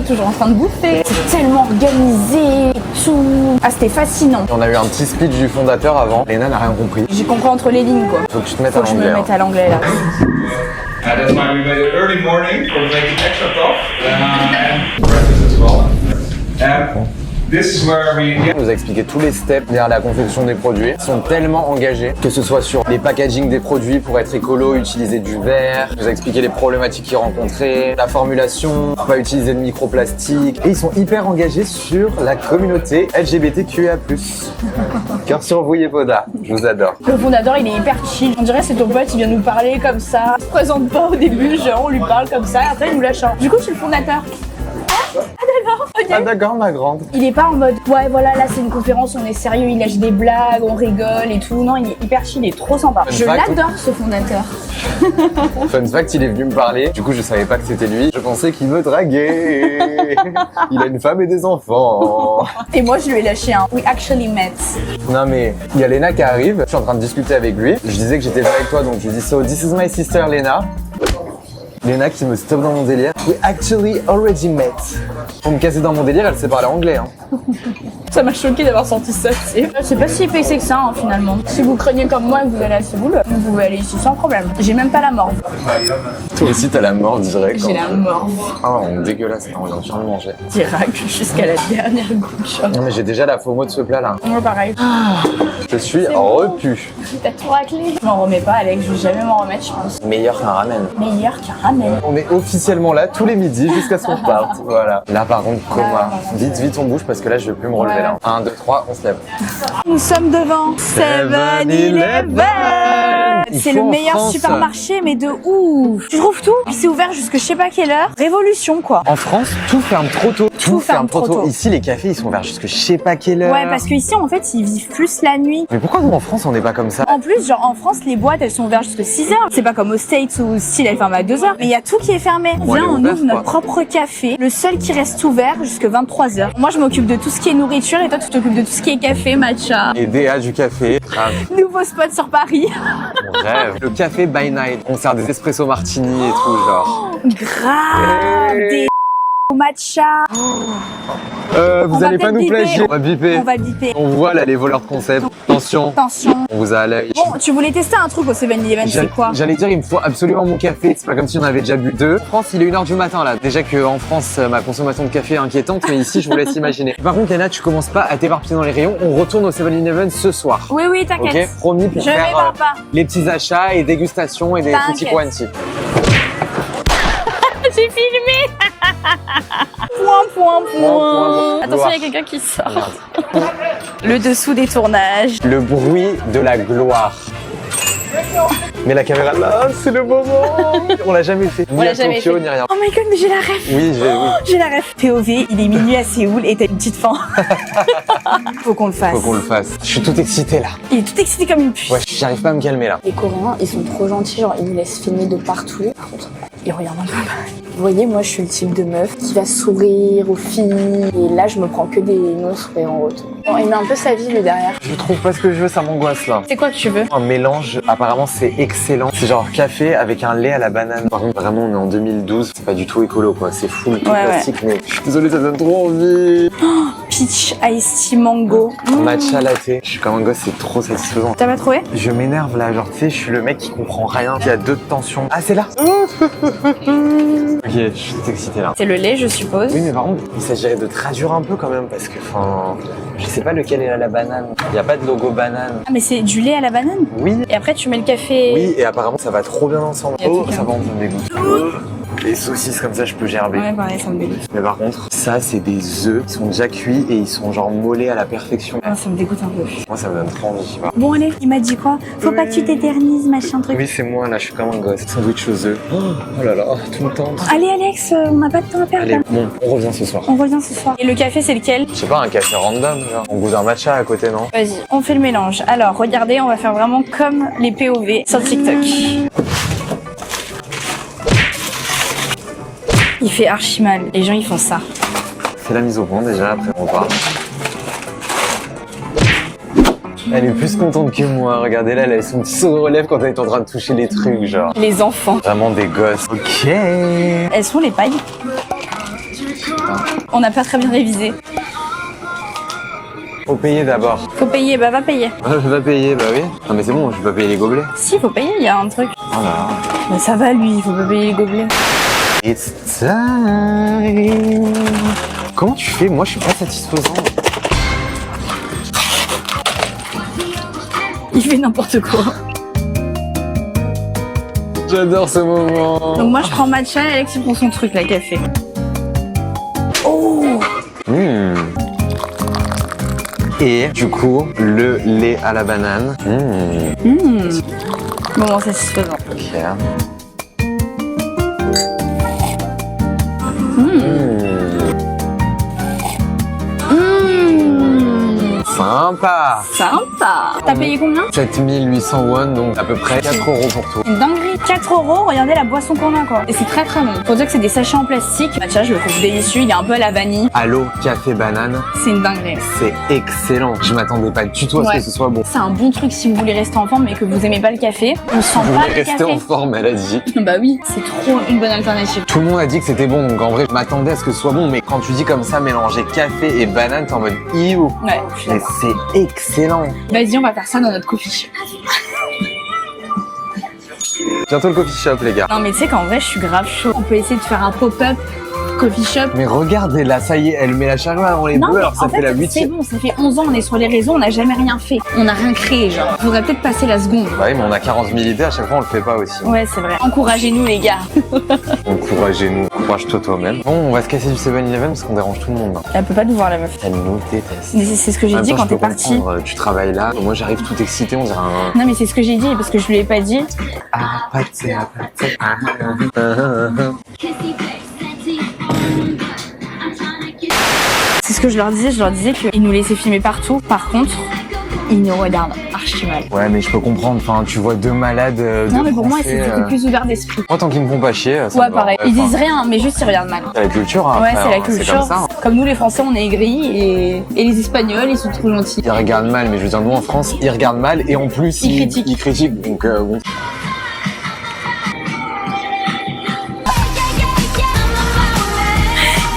toujours en train de bouffer. C'est tellement organisé et tout. Ah, c'était fascinant. On a eu un petit speech du fondateur avant. Léna n'a rien compris. J'ai compris entre les lignes, quoi. Faut que tu te mettes Faut à que je me l'anglais. mette à l'anglais, là. And that's why we made it early morning for making extra tough and breakfast as well. And this is where we On nous a expliqué tous les steps derrière la confection des produits. Ils sont tellement engagés, que ce soit sur les packaging des produits pour être écolo, utiliser du verre. Il nous a expliqué les problématiques qu'ils rencontraient, la formulation, pas utiliser de microplastique. Et ils sont hyper engagés sur la communauté LGBTQIA+. Cœur sur vous, Yepoda. Je vous adore. Le fondateur, il est hyper chill. On dirait c'est ton pote, il vient nous parler comme ça. Il se présente pas au début, genre on lui parle comme ça, et après il nous lâche. Du coup, je suis le fondateur. Ah d'accord, ok. Ah d'accord, ma grande. Il est pas en mode ouais voilà là c'est une conférence, on est sérieux, il lâche des blagues, on rigole et tout. Non, il est hyper chill, il est trop sympa. Je fact. l'adore ce fondateur. Fun fact, il est venu me parler. Du coup, je savais pas que c'était lui. Je pensais qu'il me draguait. Il a une femme et des enfants. Et moi je lui ai lâché un We actually met. Non mais, il y a Léna qui arrive. Je suis en train de discuter avec lui. Je disais que j'étais là avec toi, donc je lui dis so this is my sister Léna. Léna qui me stoppe dans mon délire. We actually already met. Pour me casser dans mon délire, elle sait parler anglais. Hein. Ça m'a choqué d'avoir sorti ça. C'est pas si épais que ça hein, finalement. Si vous craignez comme moi que vous allez à Séoul, vous pouvez aller ici sans problème. J'ai même pas la morve. Toi aussi, t'as la mort direct. J'ai la morve. Ah, on est dégueulasse. On vient de faire manger. Direct jusqu'à la dernière goutte. Non mais j'ai déjà la FOMO de ce plat là. Moi pareil. Je suis C'est bon. repu. T'as tout raclé. Je m'en remets pas Alex, je vais jamais m'en remettre je pense. Meilleur qu'un ramen. Meilleur qu'un ramen. On est officiellement là tous les midis jusqu'à ce qu'on parte. Voilà. Là par contre, coma. Vite, vite on bouge parce que là je vais plus me relever là. 1, 2, 3, on se lève. Nous sommes devant 7-Eleven. C'est le faut en meilleur France. supermarché mais de ouf. Tu trouves tout. C'est ouvert jusque je sais pas quelle heure. Révolution quoi. En France, tout ferme trop tôt. Tout ferme trop tôt. Ici, les cafés, ils sont ouverts jusque je sais pas quelle heure. Ouais parce que ici en fait ils vivent plus la nuit. Mais pourquoi nous en France, on n'est pas comme ça? En plus, genre en France, les boîtes elles sont ouvertes jusqu'à 6h. C'est pas comme aux States où style elles ferment à 2h. Mais il y a tout qui est fermé. Ouais, Là, on ouvert, ouvre notre quoi. propre café, le seul qui reste ouvert jusque 23h. Moi, je m'occupe de tout ce qui est nourriture et toi, tu t'occupes de tout ce qui est café, matcha. Et DA du café. Grave. Nouveau spot sur Paris. Mon rêve. Le café by night. On sert des espresso martini et tout, genre. Grave. Des matcha. Vous va allez pas peut-être nous biper. plagier. On va biper. On va biper. On voit là les voleurs de concept. Attention. Attention. On vous a à l'œil. Bon, tu voulais tester un truc au 7-Eleven, c'est quoi? J'allais dire, il me faut absolument mon café. C'est pas comme si on avait déjà bu 2. En France, il est 1h du matin là. Déjà qu'en France, ma consommation de café est inquiétante, mais ici, je vous laisse imaginer. Par contre, Léna, tu commences pas à t'éparpiller dans les rayons. On retourne au 7-Eleven ce soir. Oui, oui, Ok, t'inquiète. promis pour Je faire m'épare pas. les petits achats et dégustations et des T'inquiète. petits quanti. J'ai filmé. Point. Attention, il y a quelqu'un qui sort. Le dessous des tournages. Le bruit de la gloire. Mais la caméra là, c'est le moment. On l'a jamais fait. Ni l'a à jamais Tokyo, fait. ni rien. Oh my god, mais j'ai la ref. Oui, oui. J'ai la ref. POV, il est minuit à Séoul et t'as une petite faim. Faut qu'on le fasse. Faut qu'on le fasse. Je suis tout excité là. Il est tout excité comme une puce. Ouais, j'arrive pas à me calmer là. Les Coréens, ils sont trop gentils, genre ils nous laissent filmer de partout. Par contre, ils regardent un peu. Vous voyez, moi je suis le type de meuf qui va sourire aux filles. Et là, je me prends que des non-sourires en retour. Bon, il met un peu sa vie, lui, derrière. Je trouve pas ce que je veux, ça m'angoisse là. C'est quoi que tu veux? Un mélange, apparemment c'est excellent. C'est genre café avec un lait à la banane. Par contre, vraiment, on est en 2012. C'est pas du tout écolo quoi. C'est full tout Ouais, plastique. Mais je suis désolé, ça donne trop envie. Peach Ice Tea Mango. Matcha latte. Je suis comme un gosse, c'est trop satisfaisant. T'as pas trouvé? Je m'énerve là, genre tu sais, je suis le mec qui comprend rien, qui a 2 tensions. Ah, c'est là. Ok, je suis tout excité là. C'est le lait, je suppose. Oui, mais par contre, il s'agirait de traduire un peu quand même parce que, enfin, je sais pas lequel est à la banane. Il y a pas de logo banane. Ah, mais c'est du lait à la banane? Oui. Et après, tu mets le café. Oui, et apparemment ça va trop bien ensemble. Il y a Oh, tout ça va, ça me dégoûte. Les saucisses comme ça, je peux gerber. Ouais, pareil, ça me dégoûte. Mais par contre, ça, c'est des œufs. Ils sont déjà cuits et ils sont genre mollés à la perfection. Ah, ça me dégoûte un peu. Moi, ça me donne trop envie, je sais pas. Bon, allez, il m'a dit quoi? Faut pas que tu t'éternises, machin truc. Oui, c'est moi, là, je suis comme un gosse. Sandwich aux œufs. Oh là là, tout me tente. Allez, Alex, on n'a pas de temps à perdre. Allez, là. bon, on revient ce soir. On revient ce soir. Et le café, c'est lequel? Je sais pas, un café random, genre. On goûte un matcha à côté, non? Vas-y, on fait le mélange. Alors, regardez, on va faire vraiment comme les POV sur TikTok. Il fait archi mal. Les gens, ils font ça. C'est la mise au point déjà, après on part. Elle est plus contente que moi, regardez là, elle a son petit sourire aux lèvres quand elle est en train de toucher les trucs, genre. Les enfants. Vraiment des gosses. Ok. Elles sont les pailles. putain. On n'a pas très bien révisé. Faut payer d'abord. Faut payer, bah va payer. Je vais payer, bah oui. Non mais c'est bon, je vais pas payer les gobelets. Si, faut payer, il y a un truc. Oh là. Mais ça va lui, il faut pas payer les gobelets. It's time. Comment tu fais? Moi je suis pas satisfaisant. Il fait n'importe quoi. J'adore ce moment. Donc moi je prends matcha et Alex il prend son truc là, café. Oh! Et du coup, le lait à la banane. Moment satisfaisant. Ok. Sympa. Sympa. T'as payé combien? 7800 won, donc à peu près 4 € pour tout. Une dinguerie. 4 €, regardez la boisson qu'on a quoi. Et c'est très très bon. Faut dire que c'est des sachets en plastique. Matcha, je le trouve délicieux, il est un peu à la vanille. À l'eau, café, banane, C'est une dinguerie. c'est excellent. Je m'attendais pas du tout à ce Ouais. que ce soit bon. C'est un bon truc si vous voulez rester en forme mais que vous aimez pas le café. On sent Vous pas voulez le rester café. en forme, elle a dit. Bah oui, c'est trop une bonne alternative. Tout le monde a dit que c'était bon, donc en vrai, je m'attendais à ce que ce soit bon, mais quand tu dis comme ça, mélanger café et banane, t'es en mode iou. Ouais, je suis Mais d'accord. c'est excellent. Vas-y, on va faire ça dans notre coffee shop. Bientôt le coffee shop, les gars. Non mais tu sais qu'en vrai, je suis grave chaud. On peut essayer de faire un pop-up coffee shop. Mais regardez là, ça y est, elle met la charrue avant les Non, deux, mais alors ça en fait la c'est 8e. bon, ça fait 11 ans, on est sur les réseaux, on n'a jamais rien fait. On n'a rien créé, genre. Faudrait peut-être passer la seconde. Bah oui, mais on a 40 000 idées, à chaque fois on le fait pas aussi. Ouais, c'est vrai. Encouragez-nous, les gars. Encouragez-nous, encourage-toi toi-même. Bon, on va se casser du 7-Eleven parce qu'on dérange tout le monde. Elle peut pas nous voir, la meuf. Elle nous déteste. Mais c'est ce que j'ai En même dit temps, quand je t'es peux parti. comprendre, tu travailles là, moi j'arrive tout excité, on dirait un... Non, mais c'est ce que j'ai dit parce que je lui ai pas dit. C'est ce que je leur disais qu'ils nous laissaient filmer partout. Par contre, ils nous regardent archi mal. Ouais, mais je peux comprendre, enfin, tu vois deux malades Non, deux mais pour moi, Français, c'est beaucoup plus ouvert d'esprit. Moi, tant qu'ils me font pas chier, ça Ouais, me va. pareil. Ils disent rien, mais juste ils regardent mal. C'est la culture, hein, Ouais, après, c'est la hein, culture. comme ça, hein. Comme nous, les Français, on est aigris et les Espagnols, ils sont trop gentils. Ils regardent mal, mais je veux dire, nous en France, ils regardent mal et en plus, Ils critiquent. Ils critiquent, donc bon.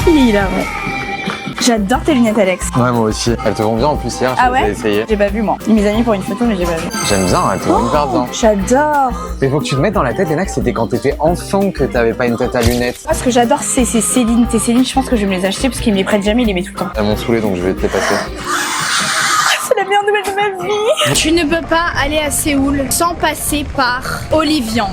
Il est hilarant. J'adore tes lunettes, Alex. Ouais, moi aussi. Elles te vont bien en plus hier, Ah je les ai ouais? essayées. J'ai pas vu, moi. Mes amis pour une photo, mais j'ai pas vu. J'aime bien, elles te vont hyper bien. J'adore. Mais faut que tu te mettes dans la tête, Léna, que c'était quand t'étais enfant que t'avais pas une tête à lunettes. Moi, ce que j'adore, c'est Céline. Tes Céline, je pense que je vais me les acheter parce qu'il me les prête jamais, il les met tout le temps. Elles m'ont saoulé, donc je vais te les passer. C'est la meilleure nouvelle de ma vie. Tu ne peux pas aller à Séoul sans passer par Oliviang.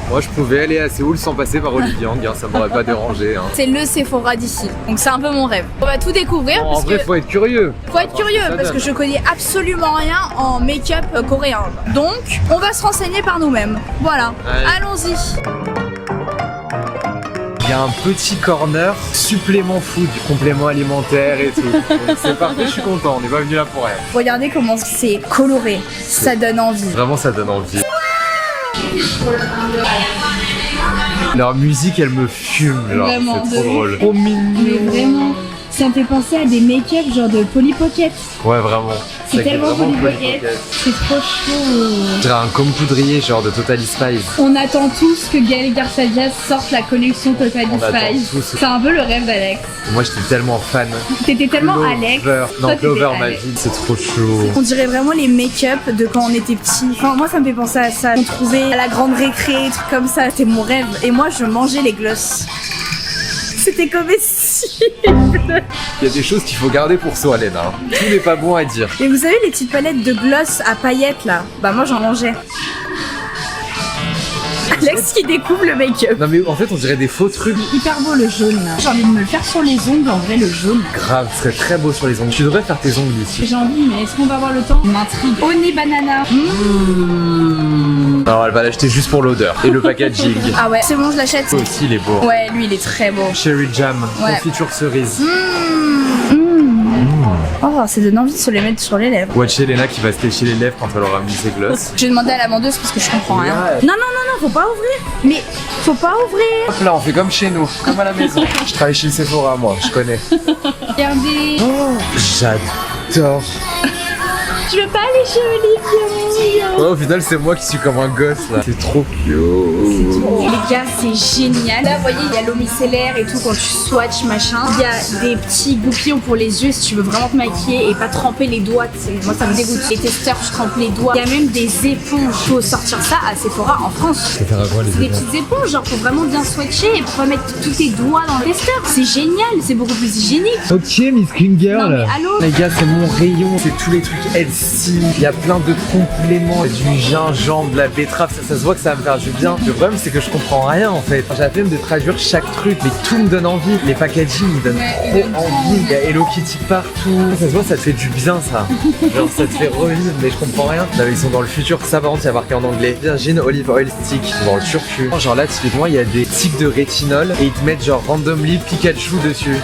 Moi, je pouvais aller à Séoul sans passer par Oliviang, hein, ça m'aurait pas dérangé. Hein. C'est le Sephora d'ici. Donc c'est un peu mon rêve. On va tout découvrir En parce vrai, que faut être curieux. faut être curieux Ça parce donne. que je connais absolument rien en make-up coréen. Donc on va se renseigner par nous-mêmes. Voilà. Allez. Allons-y. Il y a un petit corner supplément food, complément alimentaire et tout. Donc c'est parfait, je suis content, on n'est pas venu là pour rien. Regardez comment c'est coloré. Ça donne envie. Vraiment, ça donne envie. Leur musique, elle me fume, genre, Vraiment, c'est de trop ouf. drôle. Trop mignon. vraiment, ça me fait penser à des make-up genre de Polly Pocket. Ouais, vraiment. C'est Ça fait tellement vraiment Polly Polly Pocket. C'est trop chaud. Je dirais un comme poudrier, genre de Totally Spice. On attend tous que Gaël Garcia Diaz sorte la collection Totally On attend Spice. tous. C'est un peu le rêve d'Alex. Moi, j'étais tellement fan. T'étais tellement Alex. Clover. Non, Toi, Clover, t'étais ma Alex. vie, c'est trop chaud. On dirait vraiment les make-up de quand on était petit. Enfin, moi, ça me fait penser à ça. On trouvait à la grande récré, des trucs comme ça. C'était mon rêve. Et moi, je mangeais les gloss. C'était comestible. Il y a des choses qu'il faut garder pour soi, Léna. Tout n'est pas bon à dire. Et vous savez les petites palettes de gloss à paillettes là? Bah moi j'en mangeais. Alex qui découvre le make-up. Non, mais en fait, on dirait des faux trucs. Hyper beau le jaune là. J'ai envie de me le faire sur les ongles en vrai le jaune. Grave, ce serait très beau sur les ongles. Tu devrais faire tes ongles ici. J'ai envie mais est-ce qu'on va avoir le temps? M'intrigue. Au nez banana. Alors, elle va l'acheter juste pour l'odeur et le packaging. Ah ouais, c'est bon je l'achète. Lui aussi, il est beau. Ouais lui il est très beau. Cherry jam, Ouais. confiture cerise. Oh ça donne envie de se les mettre sur les lèvres. Watcher Léna qui va se lécher les lèvres quand elle aura mis ses gloss. Je vais demander à la vendeuse parce que je comprends rien. Ouais. Non, faut pas ouvrir. Mais faut pas ouvrir. Hop là, on fait comme chez nous, comme à la maison. Je travaille chez le Sephora, moi, je connais. Regardez. J'adore. Je veux pas aller chez Olivier. Ouais, au final, c'est moi qui suis comme un gosse là. C'est trop cute. Il est gars, c'est génial. Là, vous voyez, il y a l'eau micellaire et tout quand tu swatches, machin. Il y a des petits goupillons pour les yeux si tu veux vraiment te maquiller et pas tremper les doigts. Moi, ça me dégoûte. Les testeurs, je trempe les doigts. Il y a même des éponges. Faut sortir ça à Sephora en France. Ça sert à quoi, les C'est des éponges petites éponges, genre pour vraiment bien swatcher et pour pas mettre tous tes doigts dans le testeur. C'est génial, c'est beaucoup plus hygiénique. Ok, Miss Clean Non Girl. mais allô. Les gars, c'est mon rayon, c'est tous les trucs healthy. Il y a plein de compléments, du gingembre, de la betterave, ça se voit que ça va me faire du bien. Le problème, c'est que je comprends rien en fait. J'ai la flemme de traduire chaque truc, mais tout me donne envie. Les packaging, ils donnent trop envie. Il y a Hello Kitty partout. Ça se voit, ça te fait du bien ça. Genre, ça te fait revivre, mais je comprends rien. Là, ils sont dans le futur. Ça, par contre, il y a marqué en anglais Virgin Olive Oil Stick. Ils sont dans le turfu. Genre là, typiquement, il y a des sticks de rétinol et ils te mettent genre randomly Pikachu dessus.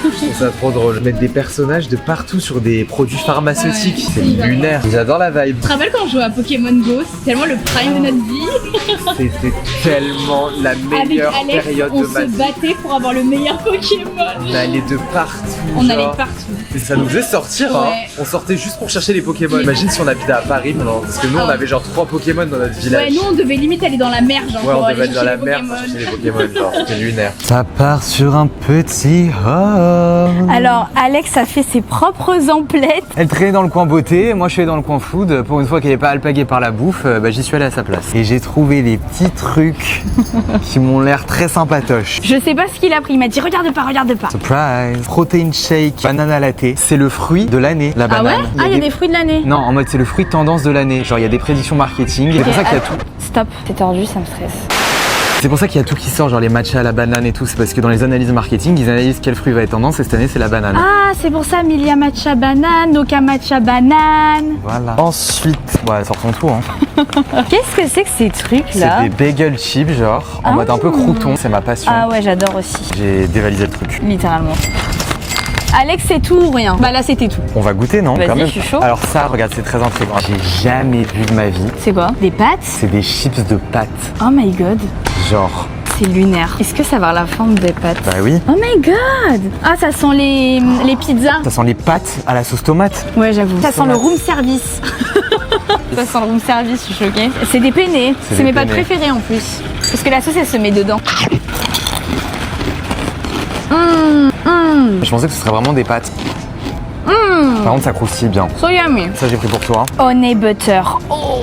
Je trouve ça trop drôle. Mettre des personnages de partout sur des produits pharmaceutiques. C'est lunaire. J'adore la vibe. Tu te rappelles quand on jouait à Pokémon Go? C'est tellement le prime de notre vie. C'était tellement la meilleure Avec Alex, période on de ma se vie. battait pour avoir le meilleur Pokémon. On allait de partout. On genre. allait partout. Et ça nous faisait sortir, hein. Ouais. On sortait juste pour chercher les Pokémon. Imagine si on habitait à Paris, non, parce que nous on avait genre 3 Pokémon dans notre village. Ouais, nous on devait limite aller dans la mer, genre. Ouais, pour on aller devait aller dans chercher la les mer Pokémon. pour chercher les Pokémon, genre c'était lunaire. Ça part sur un petit hop. Alors, Alex a fait ses propres emplettes. Elle traînait dans le coin beauté, moi je suis allé dans le coin food. Pour une fois qu'elle n'est pas alpaguée par la bouffe, j'y suis allé à sa place. Et j'ai trouvé des petits trucs qui m'ont l'air très sympatoches. Je sais pas ce qu'il a pris, il m'a dit regarde pas, regarde pas. Surprise! Protein shake, banana latte. C'est le fruit de l'année, la Ah banane. ouais? Ah, il y a des fruits de l'année. Non, en mode c'est le fruit de tendance de l'année. Genre il y a des prédictions marketing. C'est pour ça qu'il y a tout. Stop, c'est tordu, ça me stresse. C'est pour ça qu'il y a tout qui sort, genre les matchas à la banane et tout. C'est parce que dans les analyses marketing, ils analysent quel fruit va être tendance et cette année c'est la banane. Ah, c'est pour ça, Milia matcha banane, Noka matcha banane. Voilà. Ensuite, ouais, elles sortent son tout, hein. Qu'est-ce que c'est que ces trucs C'est là? des bagel chips, genre, en mode un peu crouton. C'est ma passion. Ah ouais, j'adore aussi, J'ai dévalisé le truc. littéralement. Alex, c'est tout ou rien? Bah là, c'était tout. On va goûter, non? Vas-y, Quand même. je suis chaud. Alors ça, regarde, c'est très intriguant. J'ai jamais vu de ma vie. C'est quoi? Des pâtes? C'est des chips de pâtes. Oh my god, Genre, c'est lunaire. Est-ce que ça va avoir la forme des pâtes? bah oui. Oh my god! Ah, ça sent les pizzas. Ça sent les pâtes à la sauce tomate. Ouais, j'avoue. Ça sent le room service. Ça sent le room service, je suis choquée. C'est des penne. C'est C'est des mes pâtes penne. préférées en plus. Parce que la sauce, elle se met dedans. Je pensais que ce serait vraiment des pâtes. Par contre, ça croustille bien. So yummy. Ça, j'ai pris pour toi. Honey butter. Oh,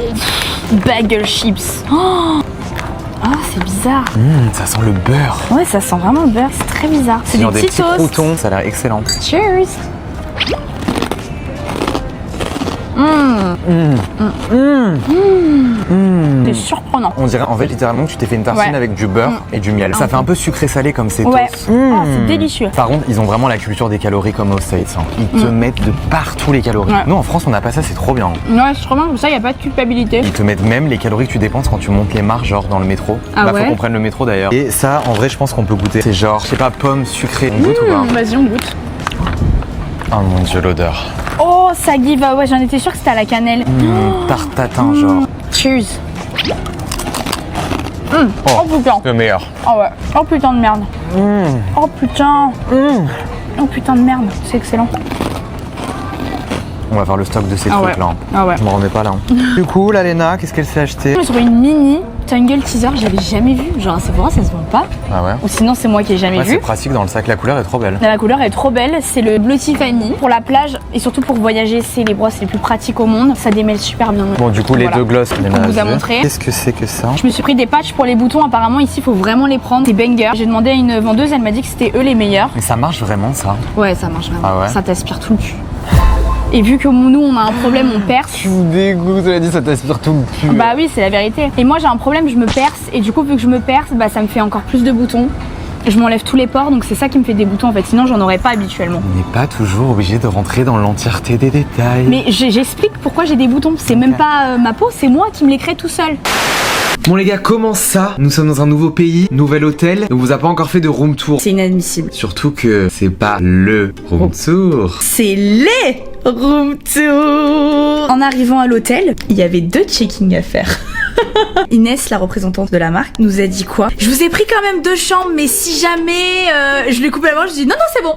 bagel chips. Oh, ah, c'est bizarre. Ça sent le beurre. Ouais, ça sent vraiment le beurre. C'est très bizarre. C'est des Genre des petits petits toasts. croutons, ça a l'air excellent. Cheers. C'est surprenant. On dirait en fait littéralement que tu t'es fait une tartine Ouais. avec du beurre et du miel. Ça fait un peu sucré-salé comme c'est Ouais. toast. Oh, c'est délicieux. Par contre, ils ont vraiment la culture des calories comme aux States. Hein. Ils te mettent de partout les calories. Ouais. Nous en France, on n'a pas ça, c'est trop bien. Ouais, c'est trop bien. Comme ça, il n'y a pas de culpabilité. Ils te mettent même les calories que tu dépenses quand tu montes les marches, genre dans le métro. Ah Bah, ouais. faut qu'on prenne le métro d'ailleurs. Et ça, en vrai, je pense qu'on peut goûter. C'est genre, je sais pas, pomme sucrée. On goûte ou pas? Vas-y, on goûte. Oh mon dieu, l'odeur. Oh, ça give. Ouais, j'en étais sûre que c'était à la cannelle. Tarte tatin, genre. Cheers. Oh putain. Le meilleur. Oh ouais. Oh putain de merde. Oh putain. Oh putain de merde. C'est excellent. On va faire le stock de ces Ah trucs là. ouais. Ah ouais. Je m'en remets pas là. Du coup, la Léna, qu'est-ce qu'elle s'est acheté? Sur une mini Tangle Teaser, je l'avais jamais vue. Genre, c'est pour ça, ça se vend pas. Ah ouais? Ou sinon, c'est moi qui ai jamais Ouais, c'est vu. pratique dans le sac, la couleur est trop belle. La couleur est trop belle, c'est le Bleu Tiffany. Pour la plage et surtout pour voyager, c'est les brosses les plus pratiques au monde. Ça démêle super bien. Bon, du coup, les Voilà. deux glosses, Léna On vous a vu. montré. Qu'est-ce que c'est que ça? Je me suis pris des patchs pour les boutons. Apparemment, ici, il faut vraiment les prendre. C'est banger. J'ai demandé à une vendeuse, elle m'a dit que c'était eux les meilleurs. Mais ça marche vraiment ça? Ouais, ça marche vraiment. Ah ouais? Ça t'aspire tout le cul. Et vu que nous, on a un problème, on perce. Tu me dégoûtes, elle a dit ça t'aspire tout le cul. Bah oui, c'est la vérité. Et moi, j'ai un problème, je me perce. Et du coup, vu que je me perce, bah ça me fait encore plus de boutons. Je m'enlève tous les pores, donc c'est ça qui me fait des boutons en fait. Sinon, j'en aurais pas habituellement. On n'est pas toujours obligé de rentrer dans l'entièreté des détails. Mais j'explique pourquoi j'ai des boutons. C'est même pas ma peau, c'est moi qui me les crée tout seul. Bon les gars, comment ça? Nous sommes dans un nouveau pays, nouvel hôtel, et on vous a pas encore fait de room tour. C'est inadmissible. Surtout que c'est pas le room tour. C'est les room tour. En arrivant à l'hôtel, il y avait 2 check-in à faire. Inès, la représentante de la marque, nous a dit quoi? Je vous ai pris quand même 2 chambres, mais si jamais je lui coupe la main, je dis non, c'est bon.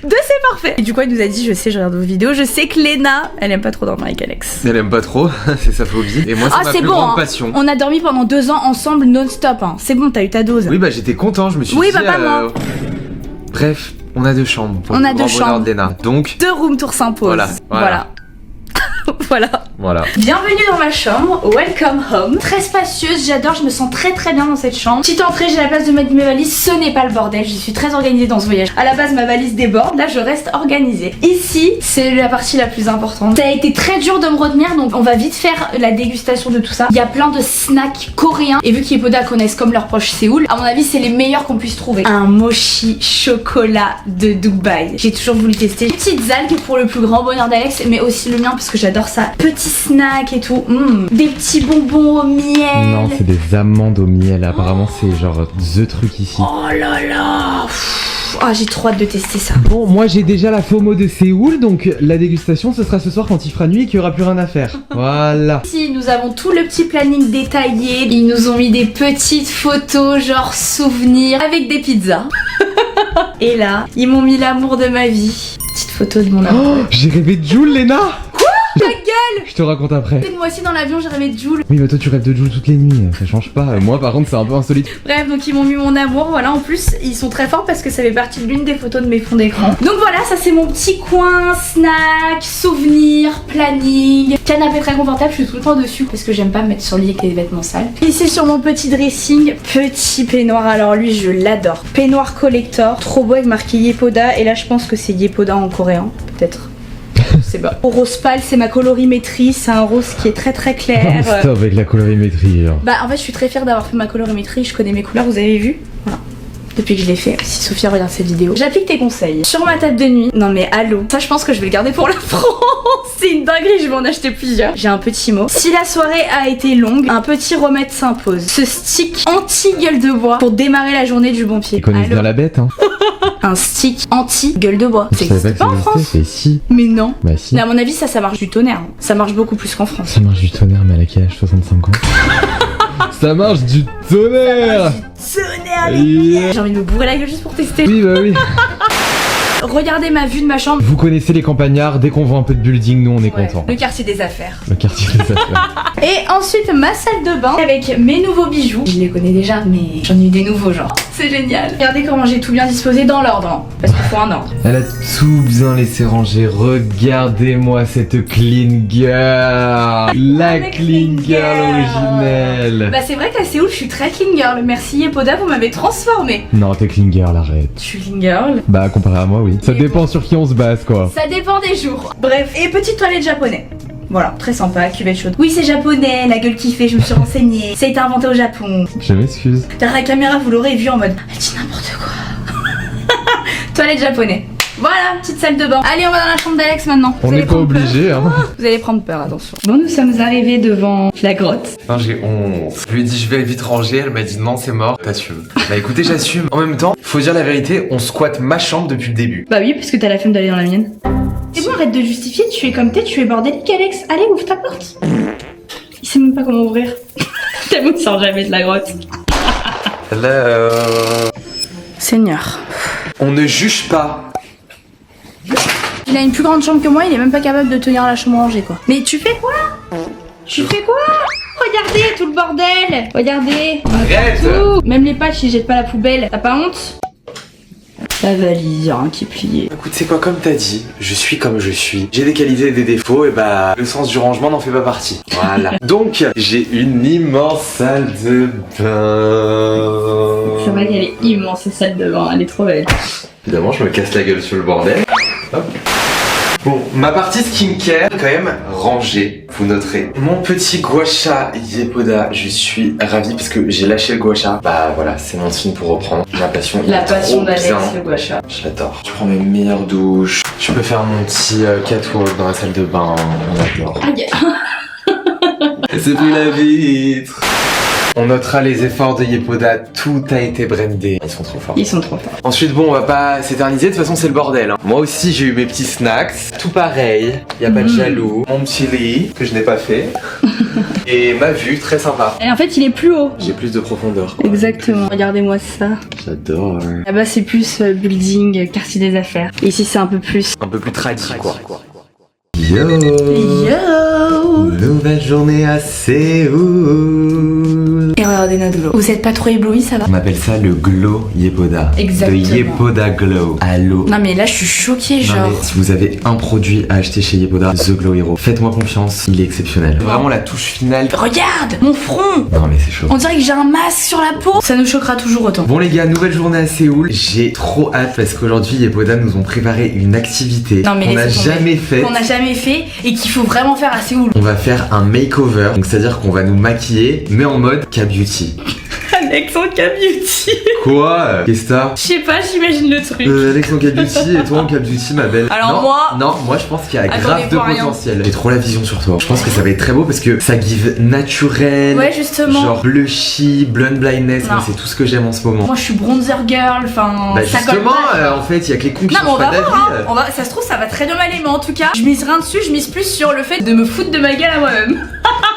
c'est parfait. Et du coup, il nous a dit, je sais, je regarde vos vidéos, je sais que Léna, elle aime pas trop dormir avec Alex. Elle aime pas trop, c'est sa phobie. Et moi, c'est ma plus grande passion. On a dormi pendant 2 ans ensemble non-stop. Hein. C'est bon, t'as eu ta dose. Oui, bah j'étais content, je me suis dit. Oui, bah pas moi. Bref, on a 2 chambres. On a 2 chambres. Donc 2 room tour s'impose. Voilà. Voilà. Bienvenue dans ma chambre, welcome home. Très spacieuse, j'adore, je me sens très très bien dans cette chambre. Petite entrée, j'ai la place de mettre mes valises, ce n'est pas le bordel, je suis très organisée dans ce voyage. À la base, ma valise déborde, là je reste organisée. Ici, c'est la partie la plus importante. Ça a été très dur de me retenir, donc on va vite faire la dégustation de tout ça. Il y a plein de snacks coréens, et vu qu'Yepoda connaissent comme leur proche Séoul, à mon avis, c'est les meilleurs qu'on puisse trouver. Un mochi chocolat de Dubaï. J'ai toujours voulu tester. Petites algues pour le plus grand bonheur d'Alex, mais aussi le mien parce que j'adore ça. Petit snack et tout. Des petits bonbons au miel. Non, c'est des amandes au miel. Apparemment, c'est genre the truc ici. Oh là là. Ah, j'ai trop hâte de tester ça. Bon, moi j'ai déjà la FOMO de Séoul, donc la dégustation ce sera ce soir quand il fera nuit et qu'il n'y aura plus rien à faire. Voilà. Ici, nous avons tout le petit planning détaillé. Ils nous ont mis des petites photos, genre souvenirs, avec des pizzas. Et là, ils m'ont mis l'amour de ma vie. Petite photo de mon amour. Oh, j'ai rêvé de Jules, Léna. Ta gueule! Je te raconte après. Moi aussi dans l'avion j'ai rêvé de Jules. Oui, mais toi tu rêves de Jules toutes les nuits, ça change pas. Moi par contre c'est un peu insolite. Bref, donc ils m'ont mis mon amour, voilà. En plus ils sont très forts parce que ça fait partie de l'une des photos de mes fonds d'écran. Donc voilà, ça c'est mon petit coin, snack, souvenirs, planning, canapé très confortable, je suis tout le temps dessus parce que j'aime pas me mettre sur le lit avec les vêtements sales. Ici sur mon petit dressing, petit peignoir, alors lui je l'adore. Peignoir collector, trop beau avec marqué Yepoda, et là je pense que c'est Yepoda en coréen, peut-être. C'est bas. Au rose pâle, c'est ma colorimétrie, c'est un rose qui est très très clair. Stop avec la colorimétrie. Genre. Bah en fait je suis très fière d'avoir fait ma colorimétrie, je connais mes couleurs, vous avez vu? Voilà. Depuis que je l'ai fait, si Sophia regarde cette vidéo. J'applique tes conseils. Sur ma table de nuit, non mais allô, ça je pense que je vais le garder pour la France. C'est une dinguerie, je vais en acheter plusieurs. J'ai un petit mot. Si la soirée a été longue, un petit remède s'impose. Ce stick anti-gueule de bois pour démarrer la journée du bon pied. Ils connaissent bien la bête, hein. Un stick anti-gueule de bois. Je savais pas en France. Mais si. Mais non. Bah si. Mais à mon avis, ça marche du tonnerre. Ça marche beaucoup plus qu'en France. Ça marche du tonnerre, mais à quel âge? 65 ans. Ça marche du tonnerre. J'ai envie de me bourrer la gueule juste pour tester. Oui, bah oui. Regardez ma vue de ma chambre. Vous connaissez les campagnards, dès qu'on voit un peu de building, nous on est contents. Le quartier des affaires. Le quartier des affaires. Et ensuite ma salle de bain avec mes nouveaux bijoux. Je les connais déjà, mais j'en ai eu des nouveaux genre. C'est génial. Regardez comment j'ai tout bien disposé dans l'ordre. Hein, parce qu'il faut un ordre. Elle a tout bien laissé ranger. Regardez-moi cette clean girl. La clean girl originelle. Bah c'est vrai qu'à Séoul je suis très clean girl. Merci Yepoda, vous m'avez transformée. Non, t'es clean girl, arrête. Je suis clean girl. Bah comparé à moi, oui. Ça dépend sur qui on se base, quoi. Ça dépend des jours. Bref, et petite toilette japonais. Voilà, très sympa, cuvette chaude. Oui, c'est japonais, la gueule qui fait, je me suis renseignée. Ça a été inventé au Japon. Je m'excuse. Derrière la caméra, vous l'aurez vu en mode elle dit n'importe quoi. Toilette japonais. Voilà, petite salle de bain. Allez, on va dans la chambre d'Alex maintenant. On n'est pas obligé, hein. Vous allez prendre peur, attention. Bon, nous sommes arrivés devant la grotte. Non, j'ai honte. Je lui ai dit je vais vite ranger, elle m'a dit non, c'est mort, t'assumes. Bah écoutez, j'assume. En même temps, faut dire la vérité, on squatte ma chambre depuis le début. Bah oui, parce que t'as la flemme d'aller dans la mienne. C'est bon, arrête de justifier, tu es comme t'es, tu es bordélique, Alex. Allez, ouvre ta porte. Il sait même pas comment ouvrir. Tellement qu'il sort jamais de la grotte. Là, Seigneur. on ne juge pas. Il a une plus grande chambre que moi, il est même pas capable de tenir la chambre rangée quoi. Mais tu fais quoi? Tu fais quoi? Regardez tout le bordel. Regardez. Arrête. Tout. Même les patchs ils jettent pas la poubelle. T'as pas honte? La valise, y'a rien qui est plié. Écoute, c'est quoi, comme t'as dit, je suis comme je suis. J'ai des qualités et des défauts, et bah le sens du rangement n'en fait pas partie. Voilà. Donc, j'ai une immense salle de bain. C'est vrai qu'elle est immense cette salle de bain, elle est trop belle. Évidemment, je me casse la gueule sur le bordel. Hop. Bon, ma partie skincare est quand même rangée, vous noterez. Mon petit gua sha Yepoda, je suis ravie parce que j'ai lâché le gua sha. Bah voilà, c'est mon signe pour reprendre ma passion. La passion d'Alex, le gua sha. Je l'adore. Je prends mes meilleures douches. Je peux faire mon petit catwalk dans la salle de bain. On adore. C'est plus la vitre. On notera les efforts de Yepoda, tout a été brandé. Ils sont trop forts. Ils sont trop forts. Ensuite, bon, on va pas s'éterniser, de toute façon, c'est le bordel. Hein. Moi aussi, j'ai eu mes petits snacks. Tout pareil, y a pas de jaloux. Mon petit lit, que je n'ai pas fait. Et ma vue, très sympa. Et en fait, il est plus haut. J'ai plus de profondeur. Exactement. Regardez-moi ça. J'adore. Là-bas, c'est plus building, quartier des affaires. Et ici, c'est un peu plus. Un peu plus tradit, quoi. Yo. Nouvelle journée à Séoul. Et regardez notre glow. Vous êtes pas trop ébloui, ça va? On appelle ça le glow Yepoda. Exactement. Le Yepoda Glow. Allô. Non mais là, je suis choquée, Non, genre. mais si vous avez un produit à acheter chez Yepoda, The Glow Hero, faites-moi confiance, il est exceptionnel. Vraiment la touche finale. Regarde mon front. Non mais c'est chaud. On dirait que j'ai un masque sur la peau. Ça nous choquera toujours autant. Bon les gars, nouvelle journée à Séoul. J'ai trop hâte parce qu'aujourd'hui Yepoda nous ont préparé une activité Non, mais qu'on n'a laissez tomber. jamais fait. Qu'on n'a jamais fait et qu'il faut vraiment faire à Séoul. On va faire un makeover, donc c'est-à-dire qu'on va nous maquiller, mais en mode K-beauty. Alex en K-beauty. Quoi? Qu'est-ce que t'as? Je sais pas, j'imagine le truc. Alex en K-beauty et toi en K-beauty ma belle. Alors Non, moi je pense qu'il y a Attendez, grave de voir rien. potentiel. J'ai trop la vision sur toi. Je pense que ça va être très beau parce que ça give naturel. Ouais, justement. Genre blushy, blonde blindness, Non. moi c'est tout ce que j'aime en ce moment. Moi, je suis bronzer girl. Enfin, Bah ça colle justement, pas. en fait, il y a que les cons qui Non, mais on changent va pas d'avis. voir, hein. Ça se trouve, ça va très bien m'aller, mais en tout cas, je mise rien dessus, je mise plus sur le fait de me foutre de ma gueule à moi-même.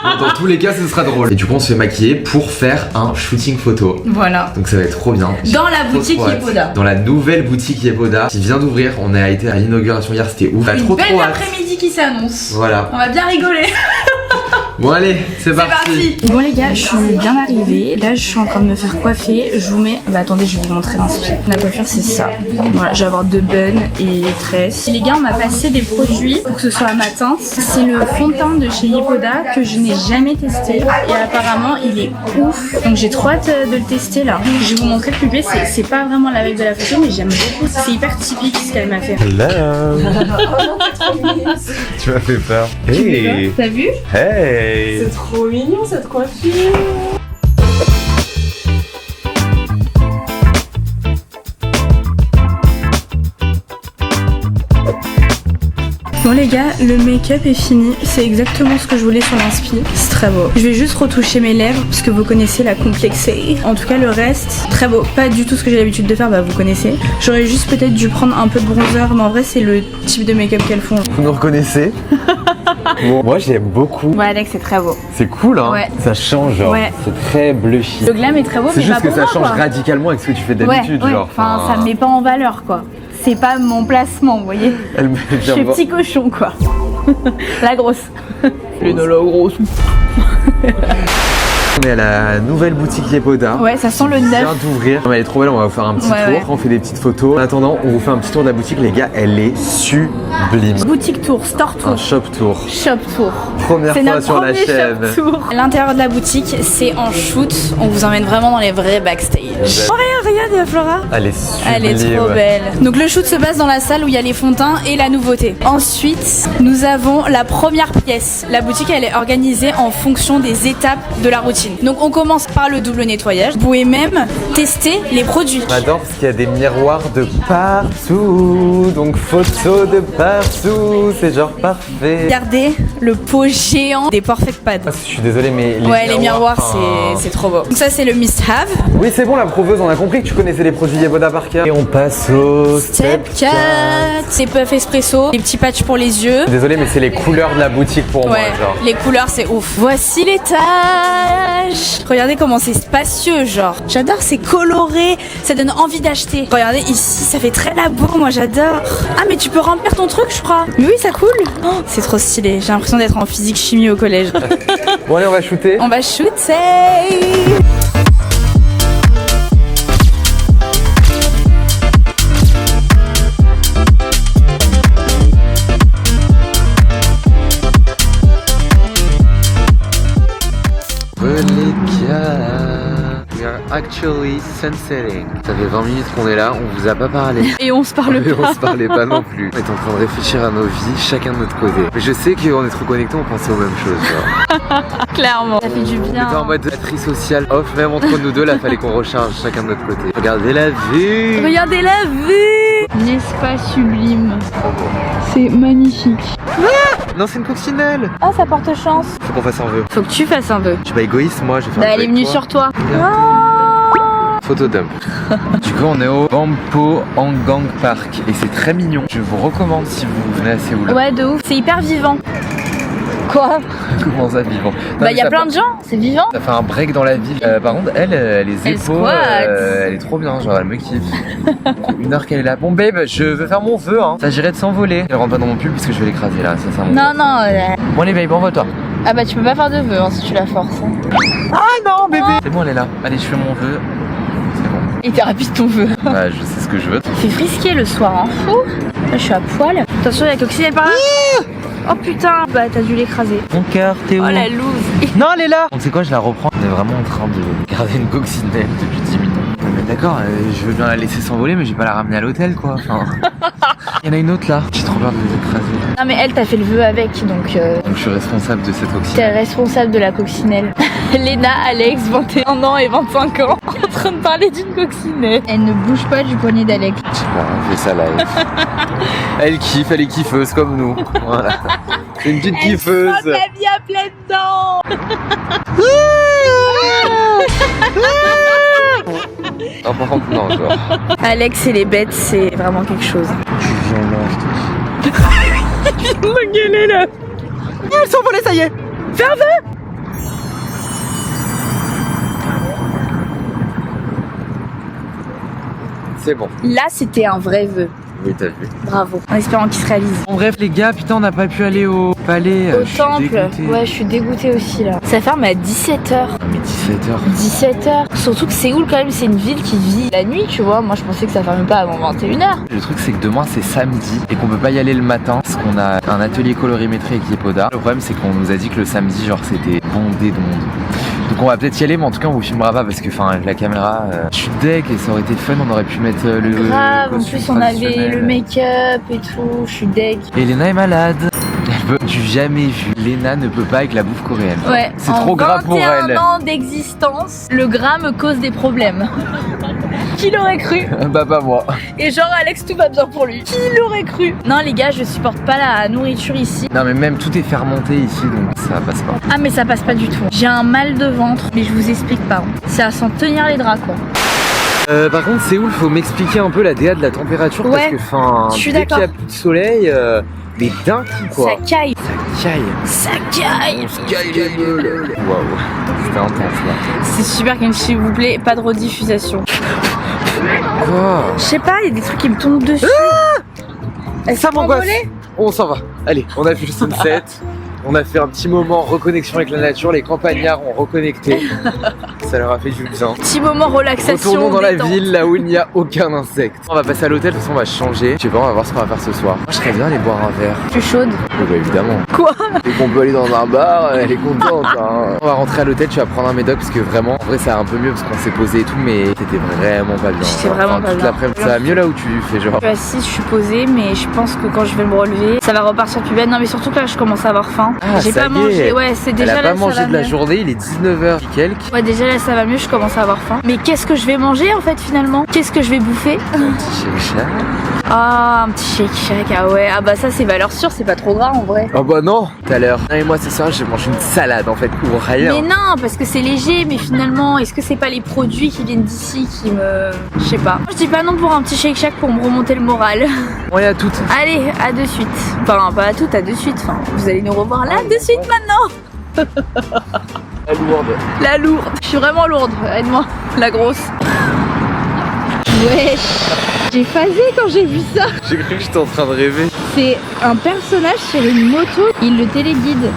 Bon, dans tous les cas, ce sera drôle. Et du coup, on se fait maquiller pour faire un shooting photo. Voilà. Donc ça va être trop bien. Dans la Trop, boutique trop hâte. Yepoda. Dans la nouvelle boutique Yepoda qui vient d'ouvrir. On a été à l'inauguration hier, c'était ouf. Une Trop belle trop hâte. après-midi qui s'annonce. Voilà. On va bien rigoler. Bon allez, c'est C'est parti. Bon les gars, je suis bien arrivée. Là, je suis en train de me faire coiffer. Je vous mets... Bah attendez, je vais vous montrer l'inspi. La coiffure, c'est ça. Voilà, je vais avoir 2 buns et tresses. Les gars, on m'a passé des produits pour que ce soit à ma teinte. C'est le fond de teint de chez Yepoda que je n'ai jamais testé. Et apparemment, il est ouf. Donc j'ai trop hâte de le tester là. Je vais vous montrer le pupé. C'est pas vraiment la veille de la photo, mais j'aime beaucoup. C'est hyper typique ce qu'elle m'a fait. Hello. Tu m'as fait peur. Hey. T'as vu? Hey. C'est trop mignon cette coiffure. Bon les gars, le make-up est fini. C'est exactement ce que je voulais sur l'inspi. C'est très beau. Je vais juste retoucher mes lèvres parce que vous connaissez la complexée. En tout cas le reste, très beau. Pas du tout ce que j'ai l'habitude de faire, bah vous connaissez. J'aurais juste peut-être dû prendre un peu de bronzer, mais en vrai c'est le type de make-up qu'elles font. Vous nous reconnaissez? Bon, moi j'aime beaucoup. Ouais Alex, c'est très beau. C'est cool hein. Ouais. Ça change genre. Ouais. C'est très blushy. Le glam est très beau, C'est mais juste pas que pour ça moi, change quoi. radicalement avec ce que tu fais Ouais, d'habitude ouais. genre. Enfin, ça me met pas en valeur quoi. C'est pas mon placement, vous voyez. Elle me Je suis petit cochon quoi. La grosse. La grosse. On est à la nouvelle boutique Yepoda. Ouais, ça sent le Elle neuf. vient d'ouvrir. Elle est trop belle, on va vous faire un petit Ouais, tour. ouais. On fait des petites photos. En attendant, on vous fait un petit tour de la boutique, les gars. Elle est sublime. Boutique tour, store tour. Un shop tour. Shop tour. Première C'est fois notre sur la premier chaîne. shop tour. L'intérieur de la boutique, c'est en shoot. On vous emmène vraiment dans les vrais backstage. Oh regarde, il y a Flora. Elle est sublime. Elle est trop belle. Donc le shoot se passe dans la salle où il y a les fonds de teint et la nouveauté. Ensuite, nous avons la première pièce. La boutique, elle est organisée en fonction des étapes de la routine. Donc on commence par le double nettoyage. Vous pouvez même tester les produits. J'adore parce qu'il y a des miroirs de partout. Donc photos de partout. C'est genre parfait. Regardez le pot géant des Perfect Pad. Ah, je suis désolé, mais Les miroirs, enfin, c'est trop beau. Donc ça, c'est le Must Have. Oui, c'est bon, la prouveuse, on a compris que tu connaissais les produits Yepoda par cœur. Et on passe au Step 4. C'est puff espresso. Les petits patchs pour les yeux. Désolé, mais c'est les couleurs de la boutique pour moi, Ouais, genre. les couleurs c'est ouf. Voici l'étage. Regardez comment c'est spacieux, genre. J'adore, c'est coloré, ça donne envie d'acheter. Regardez ici, ça fait très labour, moi j'adore. Ah mais tu peux remplir ton truc, je crois. Mais oui, ça coule. Oh, c'est trop stylé. J'ai l'impression d'être en physique chimie au collège. Bon, allez, on va shooter. On va shooter. Les gars, we are actually sunsetting. Ça fait 20 minutes qu'on est là, on vous a pas parlé. Et on se parle Et pas. on se parlait pas non plus. On est en train de réfléchir à nos vies, chacun de notre côté. Mais je sais qu'on est trop connectés, on pense aux mêmes choses. Genre. Clairement. Ça fait du On bien. était en mode batterie sociale off, même entre nous deux, là fallait qu'on recharge chacun de notre côté. Regardez la vue. Regardez la vue. N'est-ce pas sublime? C'est magnifique. Non, c'est une coccinelle. Ah, ça porte chance. Faut qu'on fasse un vœu. Faut que tu fasses un vœu. Je suis pas égoïste, moi, je vais faire Bah, un elle vœu est avec venue toi. sur toi. Photo dump. Du coup, on est au Bampo Hangang Park et c'est très mignon. Je vous recommande si vous venez à Séoul. Ouais, de ouf. C'est hyper vivant. Quoi? Comment ça, vivant? Bah y a plein de gens, c'est vivant. Ça fait un break dans la ville. Par contre, les Elle épaules, squatte. elle est trop bien, genre elle me kiffe. 1 heure qu'elle est là. Bon babe, je veux faire mon vœu, hein. S'agirait de s'envoler. Elle rentre pas dans mon pull parce que je vais l'écraser là, ça c'est Non, non. Bon allez babe, envoie-toi. Ah bah tu peux pas faire de vœux hein, si tu la forces. Hein. Ah non bébé. C'est bon, elle est là. Allez, je fais mon vœu. C'est bon. Et t'es rapide ton vœu. Bah je sais ce que je veux. Fais frisquer le soir, hein. Fou. Là je suis à poil. Attention, la coccinelle par là. Oh putain. Bah t'as dû l'écraser. Mon cœur, t'es où? Oh la loose. Non, elle est là. On sait quoi, je la reprends. On est vraiment en train de garder une coccinelle depuis 10 minutes. Mais d'accord, je veux bien la laisser s'envoler, mais je vais pas la ramener à l'hôtel quoi. Enfin... Il y en a une autre là. J'ai trop peur de les écraser. Non mais elle t'a fait le vœu avec donc. Donc je suis responsable de cette T'es coccinelle. responsable de la coccinelle. Léna, Alex, 21 ans et 25 ans, en train de parler d'une coccinelle. Elle ne bouge pas du poignet d'Alex. Je sais pas, on fait ça là. Elle kiffe, elle est kiffeuse comme nous. Voilà. C'est une petite kiffeuse. Elle la vie à pleines dents. Non, par contre, non, genre. Alex et les bêtes, c'est vraiment quelque chose. Tu viens là, je te dis. Il m'a gueulé là. Elles sont volées, ça y est. Fais un vœu. C'est bon. Là, c'était un vrai vœu. Oui, t'as vu. Bravo. En espérant qu'il se réalise. Bon, bref, les gars, putain, on n'a pas pu aller au palais. Au je suis temple. dégoûté. Ouais, je suis dégoûtée aussi là. Ça ferme à 17h. Mais 17h. 17h. Surtout que Séoul, quand même, c'est une ville qui vit la nuit, tu vois. Moi, je pensais que ça fermait pas avant 21h. Le truc, c'est que demain, c'est samedi et qu'on peut pas y aller le matin parce qu'on a un atelier colorimétrie avec Yepoda. Le problème, c'est qu'on nous a dit que le samedi, genre, c'était bondé de monde. Donc on va peut-être y aller, mais en tout cas on vous filmera pas parce que enfin avec la caméra, je suis deg et ça aurait été fun, on aurait pu mettre le Grave, en costume plus on avait traditionnel. le make-up et tout, je suis deg. Et Léna est malade. Elle veut du jamais vu. Léna ne peut pas avec la bouffe coréenne. Ouais, C'est en trop gras pour 21 elle. ans d'existence, le gras me cause des problèmes. Qui l'aurait cru? Bah pas moi. Et genre Alex, tout va bien pour lui. Qui l'aurait cru? Non les gars, je supporte pas la nourriture ici. Non mais même tout est fermenté ici donc ça passe pas. Ah mais ça passe pas du tout. J'ai un mal de ventre, mais je vous explique pas. C'est à s'en tenir les draps quoi. Par contre Séoul, faut m'expliquer un peu la DA de la température parce Ouais, que enfin je suis dès qu'il y a d'accord. plus de soleil, mais d'un coup quoi. Ça caille. Ça caille. Ça caille. On se caille les gueules. Waouh, c'était intense là. C'est super Kim, s'il vous plaît, pas de rediffusation. Quoi? Je sais pas, il y a des trucs qui me tombent dessus. Elles Ça sont m'angoisse. envolées. On s'en va. Allez, on a vu le sunset. On a fait un petit moment reconnexion avec la nature. Les campagnards ont reconnecté. Ça leur a fait du bien. Petit moment relaxation. Retournons dans la détente. ville là où il n'y a aucun insecte. On va passer à l'hôtel, de toute façon on va changer. Je sais pas, on va voir ce qu'on va faire ce soir. Moi je serais bien aller boire un verre. Je suis chaude. Oh, bah évidemment. Quoi? Dès qu'on peut aller dans un bar, elle est contente. Hein. On va rentrer à l'hôtel, tu vas prendre un médoc parce que vraiment, en vrai ça va un peu mieux parce qu'on s'est posé et tout, mais t'étais vraiment pas bien. J'étais vraiment pas toute bien. l'après-midi, ça va mieux là où tu fais genre. Je suis assise, je suis posée, mais je pense que quand je vais me relever, ça va repartir plus belle. Non, mais surtout que là, je commence à avoir faim. Ah, J'ai ça pas y mangé. est. Ouais, c'est Elle déjà a là. pas ça mangé va de la mieux. journée, il est 19h et quelques. Ouais, déjà là, ça va mieux. Je commence à avoir faim. Mais qu'est-ce que je vais manger en fait finalement? Qu'est-ce que je vais bouffer? Ah, un petit shake. Ah ouais. Ah bah ça, c'est valeur sûre. C'est pas trop gras en vrai. Oh bah non, tout à l'heure. Et moi ce soir, j'ai mangé une salade en fait ou rien. Mais non, parce que c'est léger. Mais finalement, est-ce que c'est pas les produits qui viennent d'ici qui me. Je sais pas. Je dis pas non pour un petit shake pour me remonter le moral. On y a toutes. Allez, à de suite. Enfin, pas à toutes, à de suite. Enfin, vous allez nous revoir là de suite maintenant. La lourde. La lourde. Je suis vraiment lourde. Aide-moi. La grosse. Wesh. J'ai phasé quand j'ai vu ça. J'ai cru que j'étais en train de rêver. C'est un personnage sur une moto. Il le téléguide.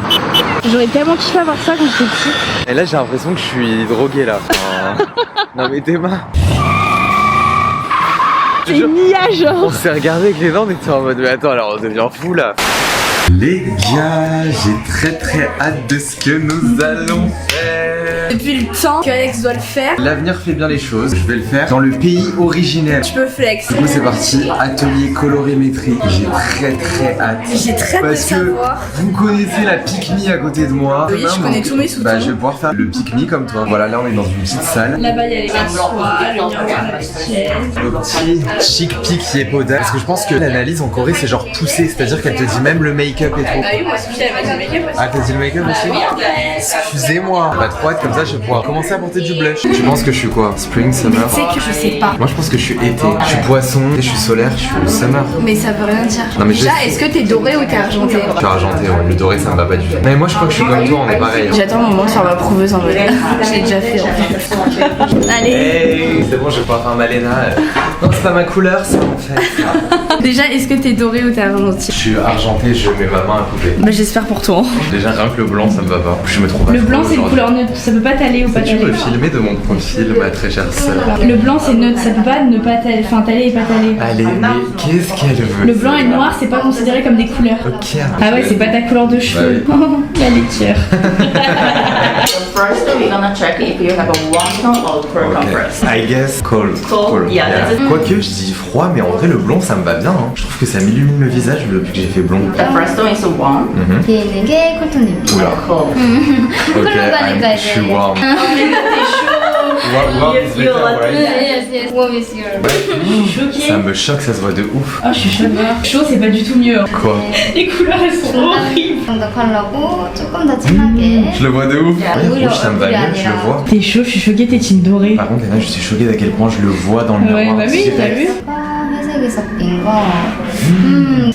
J'aurais tellement kiffé avoir ça quand j'étais petite. Et là j'ai l'impression que je suis drogué là. Enfin, non mais tes mains. C'est Nia genre. On s'est regardé avec les dents, on était en mode mais attends alors on devient fou là. Les gars, j'ai très hâte de ce que nous allons faire. Depuis le temps que Alex doit le faire, L'avenir fait bien les choses, je vais le faire dans le pays originel. tu peux flex. Du coup c'est parti, atelier colorimétrie. J'ai très hâte. J'ai très hâte de Parce que savoir. vous connaissez la Pick Me à côté de moi. Oui, je connais tous mes sous-tons. Bah je vais pouvoir faire le Pick Me comme toi. Voilà, là on est dans une petite salle. Là-bas, il y a les massoirs, le miroir, la chaise. Le petit chic pic Yepoda. Parce que je pense que l'analyse en Corée c'est genre poussé, c'est-à-dire qu'elle te dit même le make-up et tout. Ah oui, moi aussi, j'avais pas dit make-up aussi. Ah t'as dit le make-up aussi? Excusez-moi. Bah trop hâte, comme ça je vais pouvoir commencer à porter du blush. Tu penses que je suis quoi? Spring, summer? Tu sais que je sais pas. Moi je pense que je suis été. Je suis poisson, je suis solaire, je suis summer. Mais ça veut rien dire. Non, mais Déjà, je- est-ce que t'es doré ou t'es argenté? Je suis argenté, ouais. Le doré ça me va pas du tout. Mais moi je crois que je suis comme toi, on est pareil. J'attends le moment de faire ma prouveuse en vrai. Je l'ai déjà fait en fait. Allez. Hey, c'est bon, je vais pouvoir faire ma Léna. Non, c'est pas ma couleur, c'est mon fait. Déjà, est-ce que t'es doré ou t'es argenté? Je suis argenté, je mets ma main à couper. Bah j'espère pour toi. Déjà rien que le blanc ça me va pas. Je me trouve Le blanc c'est une couleur neutre, ça peut pas t'aller ou pas Tu t'aller. me filmer de mon profil, ma très chère sœur. Le blanc c'est neutre, ça peut pas ne pas t'aller, enfin t'aller et pas t'aller. Allez, mais qu'est-ce qu'elle veut? Le blanc et le noir c'est pas considéré comme des couleurs. Ok. Ah ouais, c'est pas ta couleur de cheveux. La laitière. First, we're gonna check if you have a warm tone or cold tone first. I guess cold. Cold, yeah, that's it. Quoique je dis froid, mais en vrai le blond ça me va bien. Hein. Je trouve que ça m'illumine le visage depuis que j'ai fait blond. The first tone is warm. 뒤에 있는 게 쿨톤입니다. Oula. Cold. Ok, 가니까 je suis 이제. warm. Warm is better, right? Yes, yes. Warm is your. Ça me choque, ça se voit de ouf. Ah je suis choquée. Chaud c'est pas du tout mieux. Quoi? Les couleurs elles sont horribles. 좀 더 컬러고 조금 더 진하게. Je le vois de ouf. Yeah. Ouais, rouge ça me va mieux, je le vois. T'es chaud, je suis choquée, t'es team doré. Par contre, là, je suis choquée d'à quel point je le vois dans le Ouais, miroir. bah oui, t'as vu? 과 회색이 섞인 거.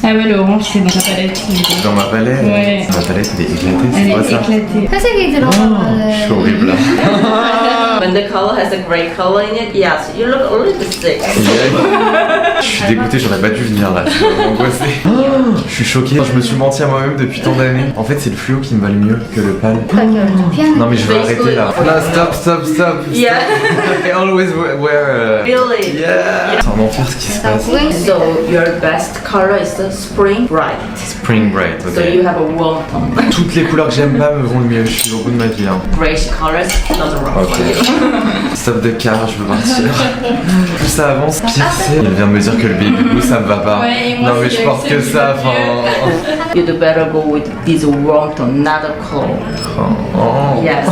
Ah ouais, le orange c'est dans ta palette. Dans ma palette, Ouais. ma palette elle est éclatée, Elle c'est est quoi ça? éclatée. 회색이 Je 들어가면. suis horrible là. When the color has a gray color in it, yes, you look a little sick. Je suis dégoûté, j'aurais pas dû venir là, je suis vraiment angoissé. Je suis choqué, je me suis menti à moi-même depuis tant d'années. En fait, c'est le fluo qui me va le mieux que le pâle. Non, mais je vais arrêter là. Non, stop, stop, stop. Yeah. I always wear. Really? Yeah. C'est un enfer ce qui se passe. So your best color is the spring bright. Spring bright, So you ok. have a warm tone. Toutes les couleurs que j'aime pas me vont le mieux, je suis au bout de ma vie. Hein. Grayish colors doesn't work for you. Stop de car, je veux partir. Plus ça avance, pire c'est. Il vient de me dire que le baby blue ça me va pas. Ouais, et moi, non mais c'est je porte que ça, enfin. You do better go with this warm tone, not a cold. Oh. Yes.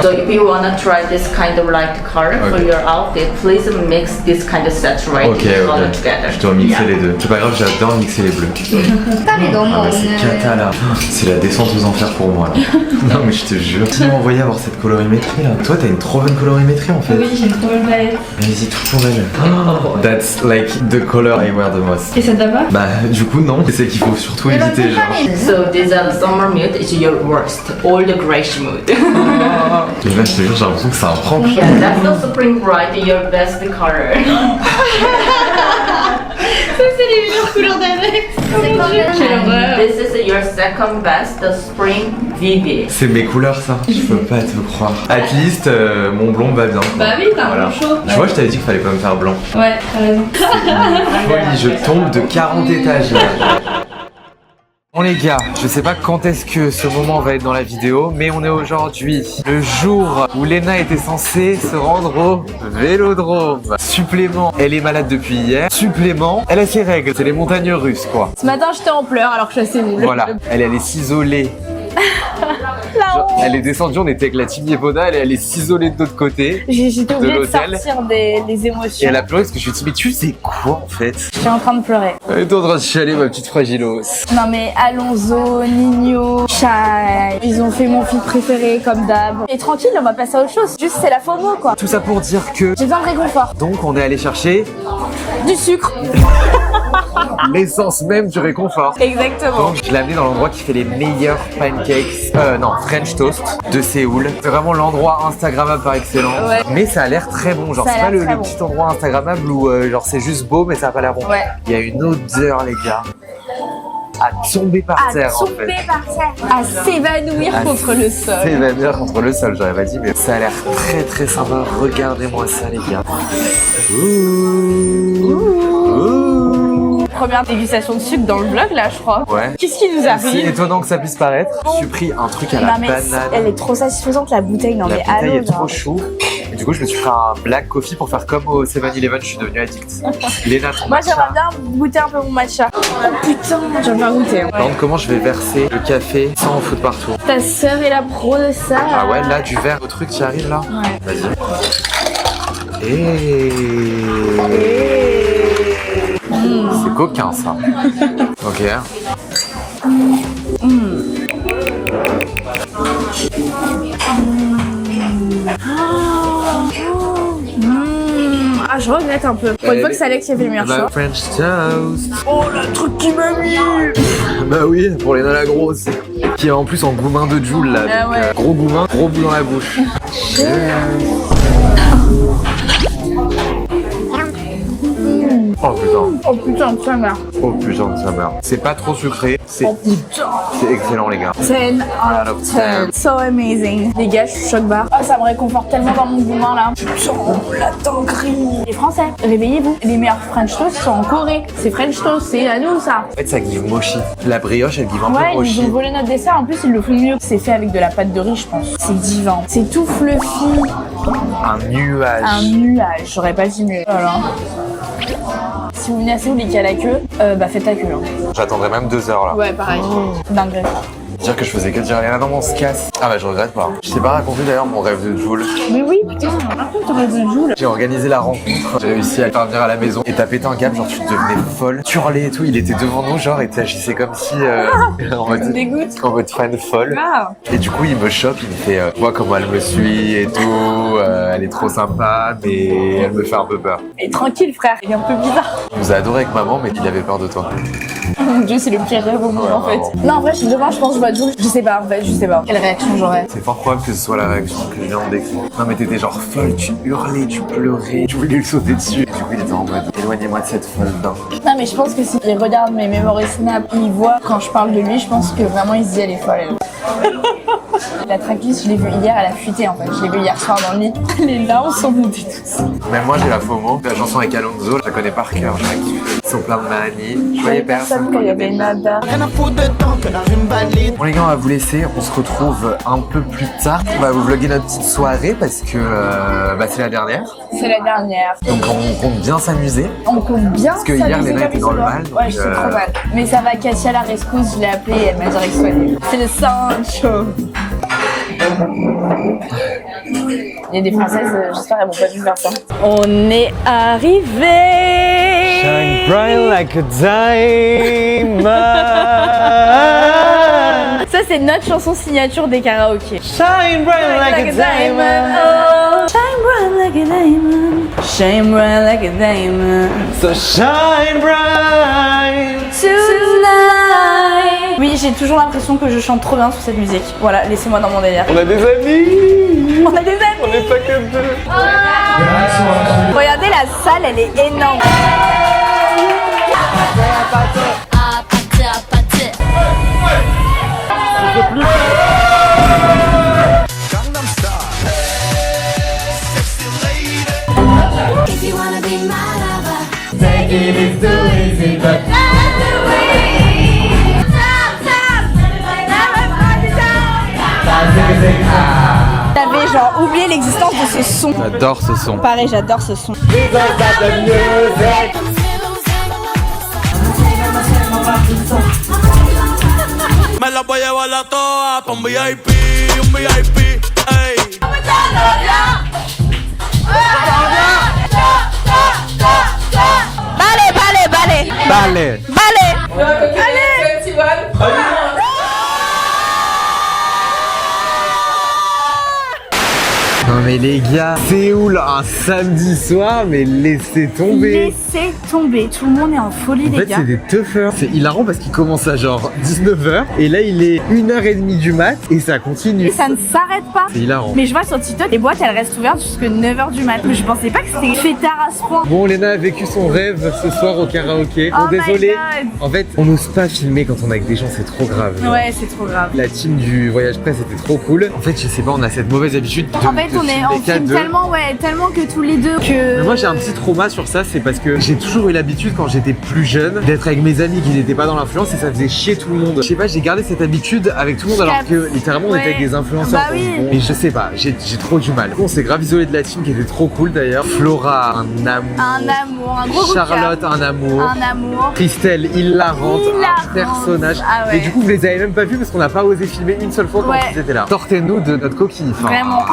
So if you wanna try this kind of light color for Okay. your outfit, please mix this kind of saturated Ok, color ok. together. Je dois mixer Yeah. les deux. C'est pas grave, j'adore mixer les bleus. 색깔이 너무 Ah bah c'est 오늘. cata là. C'est la descente aux enfers pour moi là. Non mais je te jure. Tu m'as envoyé avoir cette colorimétrie là. Toi t'as une trop bonne colorimétrie en fait. Oui, j'ai une trop bonne palette. Vas-y, tout pour elle. That's like the color I wear the most. Et ça te va pas? Bah du coup non. C'est qu'il faut surtout éviter genre. So this summer mood is your worst, all the grayish mood. Mais là je te jure j'ai l'impression que c'est un prank. Yeah, that's the spring bright, your best color. Ça c'est les meilleures couleurs d'Alex. C'est quand même. Quelle horreur. This is your second best, the spring vivid. C'est mes couleurs ça. Je peux pas te croire. At least mon blond va bien. Bah oui, t'as un blond chaud. Tu vois je t'avais dit qu'il fallait pas me faire blanc. Ouais, t'as raison. Folie, je tombe de 40 étages là. Bon les gars, je sais pas quand est-ce que ce moment va être dans la vidéo, mais on est aujourd'hui le jour où Léna était censée se rendre au vélodrome. Supplément, elle est malade depuis hier. Supplément, elle a ses règles, c'est les montagnes russes quoi. Ce matin, j'étais en pleurs alors que je suis assez nulle. Voilà, elle allait s'isoler. Genre, elle est descendue, on était avec la team Yepoda, elle allait s'isoler de l'autre côté. J'étais obligée de l'hôtel. sortir des Et émotions. elle a pleuré parce que je lui ai dit mais tu sais quoi en fait? Je suis en train de pleurer. Elle est en train de chialer ma petite fragilos. Non mais Alonso, Nino, Chai, ils ont fait mon film préféré comme d'hab. Et tranquille, on va passer à autre chose. Juste c'est la FOMO quoi. Tout ça pour dire que J'ai besoin de réconfort. donc on est allé chercher Du sucre. l'essence même du réconfort. Exactement. Donc je l'ai amené dans l'endroit qui fait les meilleurs pancakes, non French toast de Séoul. C'est vraiment l'endroit instagrammable par excellence. Ouais. Mais ça a l'air très bon, genre Ça a c'est pas l'air le très bon. petit endroit instagrammable où genre c'est juste beau mais ça a pas l'air bon. Ouais. Il y a une odeur les gars à tomber par À terre en tomber fait. par terre. À s'évanouir À contre le sol. s'évanouir contre le sol, j'aurais pas dit, mais ça a l'air très très sympa. Regardez-moi ça les gars. Première dégustation de sucre dans le vlog là je crois. Ouais. Qu'est-ce qui nous C'est arrive? étonnant que ça puisse paraître. J'ai pris un truc à la Non mais banane. elle est trop satisfaisante la bouteille. Non La mais bouteille allô est trop genre. chou. Et du coup, je me suis fait un black coffee pour faire comme au 7-Eleven, je suis devenu addict. Léna, ton Moi matcha. j'aimerais bien goûter un peu mon matcha. Oh putain, j'aimerais bien goûter. Par contre, comment je vais verser le café sans en foutre partout? Ta sœur est la pro de ça. Ah ouais, là, du verre au truc qui arrive là? Ouais. Vas-y. Et c'est coquin ça. Ok. Ah, je regrette un peu. Pour une fois que c'est Alex qui a fait le meilleur choix. French toast. Oh, le truc qui m'a mis. Bah oui, pour les la grosse. Qui est en plus en goumin de Joule là. Ah donc, ouais. gros goumin, gros bout dans la bouche. Oh putain. Oh putain, ça m'a. Oh putain de sa mère. C'est pas trop sucré. C'est Oh putain. c'est excellent les gars. 10 out of 10. So amazing. Les gars, je suis choc barre. Ah, ça me réconforte tellement dans mon goumin là. Putain, la dinguerie. Les Français, réveillez-vous. Les meilleurs French toast sont en Corée. C'est French toast, c'est à nous ça. En fait ça give mochi. La brioche elle give un Ouais, peu ils mochi. ont volé notre dessert. En plus, ils le font mieux. C'est fait avec de la pâte de riz, je pense. C'est divin. C'est tout fluffy. Un nuage. Un nuage. J'aurais pas dit mieux. Voilà. Si vous venez à Séoul et qu'il y a la queue, bah faites la queue. Hein. J'attendrai même 2 heures là. Ouais, pareil. Dingue. Dire que je faisais que dire rien avant on se casse. Ah bah je regrette pas. Je t'ai pas raconté d'ailleurs mon rêve de Joule. Mais oui, putain, raconte ton rêve de Joule. J'ai organisé la rencontre, j'ai réussi à le faire venir à la maison et t'as pété un câble, genre tu devenais folle. Tu hurlais et tout, il était devant nous genre et t'agissais comme si en mode fan folle. Ah. Et du coup il me chope, il me fait vois comment elle me suit et tout, elle est trop sympa mais elle me fait un peu peur. Et tranquille frère, il est un peu bizarre. Il nous a adoré avec maman mais il avait peur de toi. Mon dieu, c'est le pire rêve au monde en fait. Non, en vrai, demain, je pense que je vois Joule. Je sais pas, en fait, je sais pas. Quelle réaction j'aurais? C'est fort probable que ce soit la réaction que je viens de décrire. Non mais t'étais genre folle, tu hurlais, tu pleurais, tu voulais lui sauter dessus. Et du coup il était en mode éloignez-moi de cette folle dingue. Non, mais je pense que s'il regarde mes memories snap, il voit quand je parle de lui, je pense que vraiment il se dit elle est folle. Elle. La tracklist, je l'ai vue hier, elle a fuité en fait. Je l'ai vue hier soir dans le lit. Les larmes sont montées tous. Même moi j'ai la FOMO. La chanson avec Alonso, je la connais par cœur. Je la kiffe. Ils sont plein de manie. Je voyais personne quand il y avait nada. Bon les gars, on va vous laisser. On se retrouve un peu plus tard. On va vous vlogger notre petite soirée parce que c'est la dernière. C'est la dernière. Donc on compte bien s'amuser. On compte bien. Parce que hier Léna était dans le mal. Ouais, je suis trop mal. Mais ça va, Katia la rescousse, je l'ai appelée et elle m'a direct soignée. C'est le Sancho. Il y a des Françaises, j'espère qu'elles vont pas dû faire ça. On est arrivés. Shine bright like a diamond. Ça c'est notre chanson signature des karaokés. Shine bright like a diamond. Oh. Shine bright like a diamond. Shine bright like a diamond. So shine bright Tonight. Oui, j'ai toujours l'impression que je chante trop bien sur cette musique. Voilà, laissez-moi dans mon délire. On a des amis. On a des amis. On n'est pas que deux. Regardez la salle, elle est énorme. If you wanna be my lover, Take it, it's too easy, but T'avais genre oublié l'existence de ce son. J'adore ce son. Pareil, j'adore ce son. me la voy a llevar a todas pa' un VIP, ey. Ballet. Non mais les gars, Séoul un samedi soir, mais laissez tomber. Laissez tomber. Tout le monde est en folie, En les fait gars. c'est des toughers. C'est hilarant parce qu'il commence à genre 19h et là il est 1h30 du mat et ça continue. Et ça ne s'arrête pas. C'est hilarant. Mais je vois sur TikTok, les boîtes elles restent ouvertes jusqu'à 9h du mat. Mais je pensais pas que c'était fait tard à ce point. Bon, Léna a vécu son rêve ce soir au karaoké. Oh Bon, désolé. my God. En fait, on n'ose pas filmer quand on est avec des gens, c'est trop grave. Ouais, c'est trop grave. La team du voyage presse était trop cool. En fait, je sais pas, on a cette mauvaise habitude de En fait, de on filmer qu'à filme deux. tellement que tous les deux que. Mais moi j'ai un petit trauma sur ça, c'est parce que j'ai toujours eu l'habitude quand j'étais plus jeune d'être avec mes amis qui n'étaient pas dans l'influence et ça faisait chier tout le monde. Je sais pas, j'ai gardé cette habitude avec tout le monde alors que littéralement on était avec des influenceurs. Bah oui. Mais je sais pas, j'ai trop du mal. On s'est grave isolé de la team qui était trop cool d'ailleurs. Flora, un amour. Un amour, un gros coup de cœur. Charlotte, un amour. Un amour. Christelle, hilarante, Hilarante. un personnage. Ah ouais. Et du coup, vous les avez même pas vus parce qu'on n'a pas osé filmer une seule fois quand Ouais. ils étaient là. Sortez-nous de notre coquille. Enfin, Vraiment.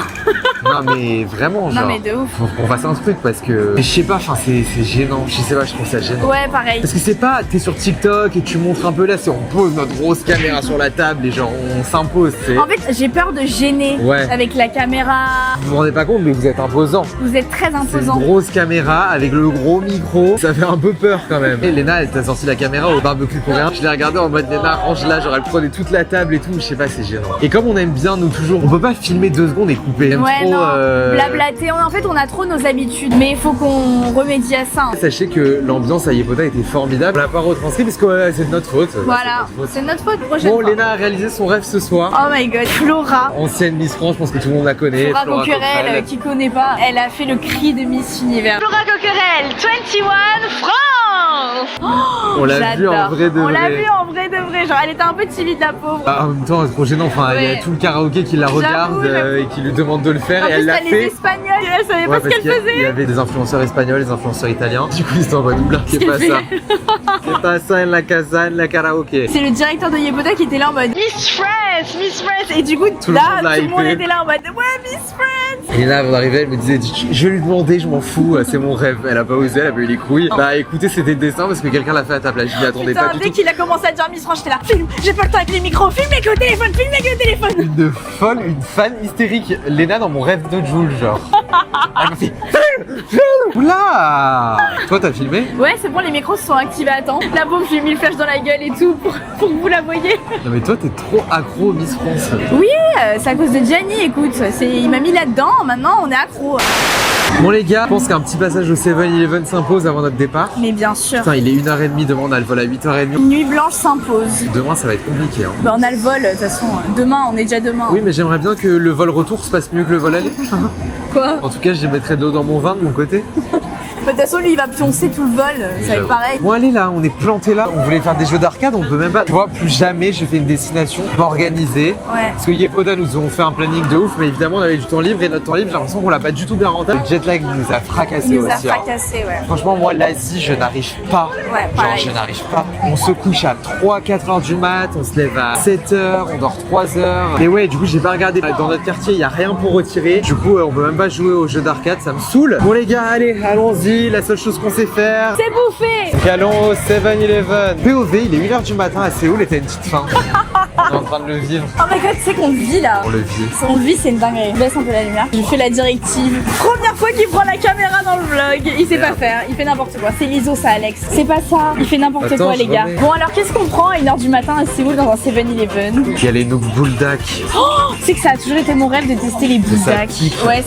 Non mais vraiment genre. Non mais de ouf. Faut qu'on fasse un truc parce que. Mais je sais pas, enfin c'est gênant. Je sais pas, je trouve ça gênant. Ouais, pareil. Parce que c'est pas, t'es sur TikTok et tu montres un peu là, c'est on pose notre grosse caméra sur la table et genre on s'impose. En fait, j'ai peur de gêner avec la caméra. Vous vous rendez pas compte, mais vous êtes imposant. Vous êtes très C'est imposant. une grosse caméra avec le gros micro, ça fait un peu peur quand même. Et Léna, elle t'a sorti la caméra au barbecue coréen. Je l'ai regardé en mode Léna, range là, genre elle prenait toute la table et tout. Je sais pas, c'est gênant. Et comme on aime bien nous toujours, on peut pas filmer 2 secondes et couper. On aime Ouais, trop, non, blablater. En fait, on a trop nos habitudes, mais il faut qu'on remédie à ça. Sachez que l'ambiance à Yepoda était formidable. On l'a pas retranscrit parce que c'est de notre faute. Voilà, c'est notre faute prochaine Bon, fois. Léna a réalisé son rêve ce soir. Oh my god, Flora. Ancienne Miss France, je pense que tout le monde la connaît. Flora Coquerel, qui connaît pas, elle a fait le cri de Miss Univers. Flora Coquerel, 21 France. On l'a vu en vrai de vrai. On l'a vu en vrai de vrai, genre elle était un peu timide la pauvre. Bah, en même temps, c'est trop gênant. Enfin, il y a tout le karaoké qui la regarde et qui lui demande de le faire En et plus, elle l'a les fait. Espagnols, elle savait pas Ouais, ce parce qu'elle qu'il faisait. y avait des influenceurs espagnols, des influenceurs italiens. Du coup, ils étaient en mode oula, c'est pas ça. C'est pas ça, en la casa, en la karaoké. C'est le directeur de Yepoda qui était là en mode Miss France, Miss France. Et du coup, Tout le monde était là en mode ouais, Miss France. Et là, avant d'arriver, elle me disait je vais lui demander, je m'en fous, c'est mon rêve. Elle a pas osé, elle a pas eu les couilles. Bah écoutez, c'était le destin parce que quelqu'un l'a fait à ta place. Je m'y attendais Putain, pas du dès tout. qu'il a commencé à dire Miss France, j'étais là, filme, j'ai pas le temps avec les micros, filme avec le téléphone, filme avec le téléphone. Une folle, une fan hystérique. Léna dans mon rêve de Joule, genre. Elle m'a fait oula. Toi, t'as filmé? Ouais, c'est bon, les micros se sont activés à temps. La bombe, j'ai mis le flash dans la gueule et tout pour que vous la voyez. Non mais toi, t'es trop accro au Miss France. Oui, c'est à cause de Gianni, écoute, il m'a mis là-dedans, maintenant on est accro. Bon les gars, je pense qu'un petit passage au 7-Eleven s'impose avant notre départ. Mais bien sûr. Putain, il est 1h30, demain on a le vol à 8h30. Nuit blanche s'impose. Demain ça va être compliqué hein. Bah on a le vol, de toute façon, demain, on est déjà demain. Oui mais j'aimerais bien que le vol retour se passe mieux que le vol aller. Quoi? En tout cas je mettrai de l'eau dans mon vin de mon côté. De toute façon lui il va pioncer tout le vol, ça va être pareil. Bon allez là, on est planté là, on voulait faire des jeux d'arcade, on peut même pas. Tu vois, plus jamais je fais une destination organisée. Ouais. Parce que Yepoda nous ont fait un planning de ouf, mais évidemment on avait du temps libre et notre temps libre j'ai l'impression qu'on l'a pas du tout bien rentable. Le jet lag nous a fracassé Il nous a aussi. fracassé, ouais. Franchement moi l'Asie je n'arrive pas. Ouais, Genre pareil. je n'arrive pas. On se couche à 3-4 heures du mat, on se lève à 7 heures, on dort 3 heures. Et ouais du coup j'ai pas regardé. Dans notre quartier il y a rien pour retirer. Du coup on peut même pas jouer aux jeux d'arcade, ça me saoule. Bon les gars allez, allons-y, la seule chose qu'on sait faire. C'est bouffé. Allons au 7-Eleven. POV, il est 1h du matin à Séoul et t'as une petite faim. On est en train de le vivre. Oh my god, tu sais qu'on le vit là. On le vit. On le vit, c'est une dinguerie. Baisse un peu la lumière. Je fais la directive. Première fois qu'il prend la caméra dans le vlog. Il sait pas faire, il fait n'importe quoi. C'est l'ISO ça, Alex. C'est pas ça. Il fait n'importe Attends, quoi, les je gars. remets. Bon, alors qu'est-ce qu'on prend à 1h du matin à Séoul dans un 7-Eleven? Il y a les Nook Buldak. Oh, tu sais que ça a toujours été mon rêve de tester les Ça bulldacks. pique. Ouais,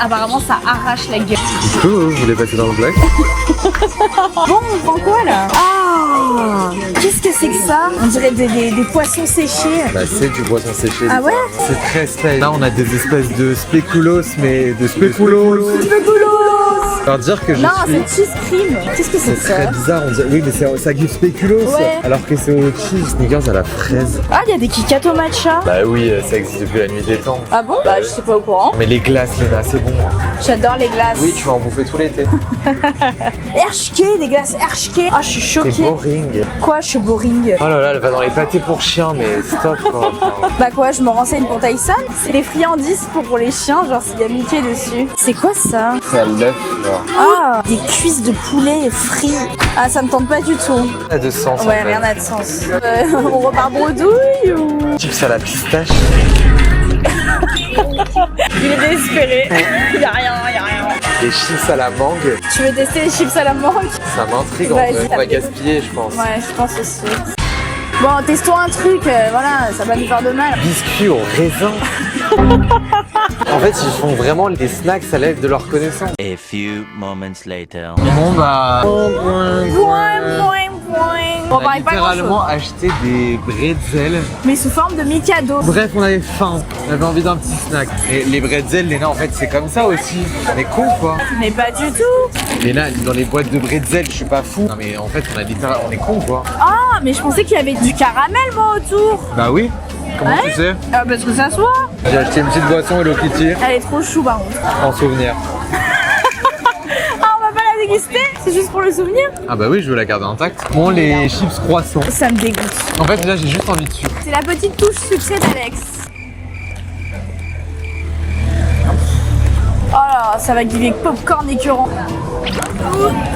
apparemment ça arrache la gueule. Du coup, vous voulez passer dans le vlog? Bon, on prend quoi là? Ah, qu'est-ce que c'est que ça? On dirait des poissons séchés. Bah c'est du poisson séché. Ah ouais? C'est très space. Là on a des espèces de spéculoos, mais de spéculoos. Alors dire que je Non, suis... c'est cheese cream. Qu'est-ce que c'est C'est que très ça? bizarre, on dirait... oui mais ça goûte spéculoos, Ouais. alors que c'est au cheese sneakers à la fraise. Ah, il y a des Kit Kat au matcha. Bah oui, ça existe depuis la nuit des temps. Ah bon? Bah, je suis pas au courant. Mais les glaces, Léna, c'est bon. J'adore les glaces. Oui, tu vas en bouffer tout l'été. RHK, des glaces RHK. Ah, je suis C'est choquée. boring. Quoi, je suis boring? Oh là là, elle va dans les pâtés pour chiens, mais stop quoi. Enfin, Bah quoi, je me renseigne pour Tyson. C'est des friandises pour les chiens, genre s'il y a Mickey dessus. C'est quoi ça? C'est à l'œuf, genre. Ah, des cuisses de poulet frites. Ah, ça me tente pas du tout. ça a de sens. Ouais, en fait. rien n'a de sens. On repart bredouille ou... Chips à la pistache. Il est désespéré. Y'a rien. Les chips à la mangue. Tu veux tester les chips à la mangue? Ça m'intrigue en Vas-y, vrai. On va gaspiller, je pense. Ouais, je pense aussi. Bon, testons un truc, voilà, ça va nous faire de mal. Biscuits au raisin. En fait, ils font vraiment les snacks à l'aide de leur connaissance. A few moments later. Bon bah. On On a parle pas littéralement grand-chose. acheté des bretzels. Mais sous forme de Mikado. Bref, on avait faim. On avait envie d'un petit snack. Et les bretzels, Léna, en fait, c'est comme ça aussi. On est con quoi. Mais pas du tout. Léna, dans les boîtes de bretzels, je suis pas fou. Non mais en fait, on est con quoi. Ah, mais je pensais qu'il y avait du caramel, moi, autour. Bah oui. Comment Ouais. tu sais? Ah, parce que ça soit. J'ai acheté une petite boisson Hello Kitty Elle est trop chou, par contre. en souvenir. Ah, on va pas la déguster? C'est juste pour le souvenir? Ah bah oui, je veux la garder intacte. Bon, les chips croissants. Ça me dégoûte. En fait, là, j'ai juste envie de sucre. C'est la petite touche sucrée d'Alex. ça va giver popcorn écœurant.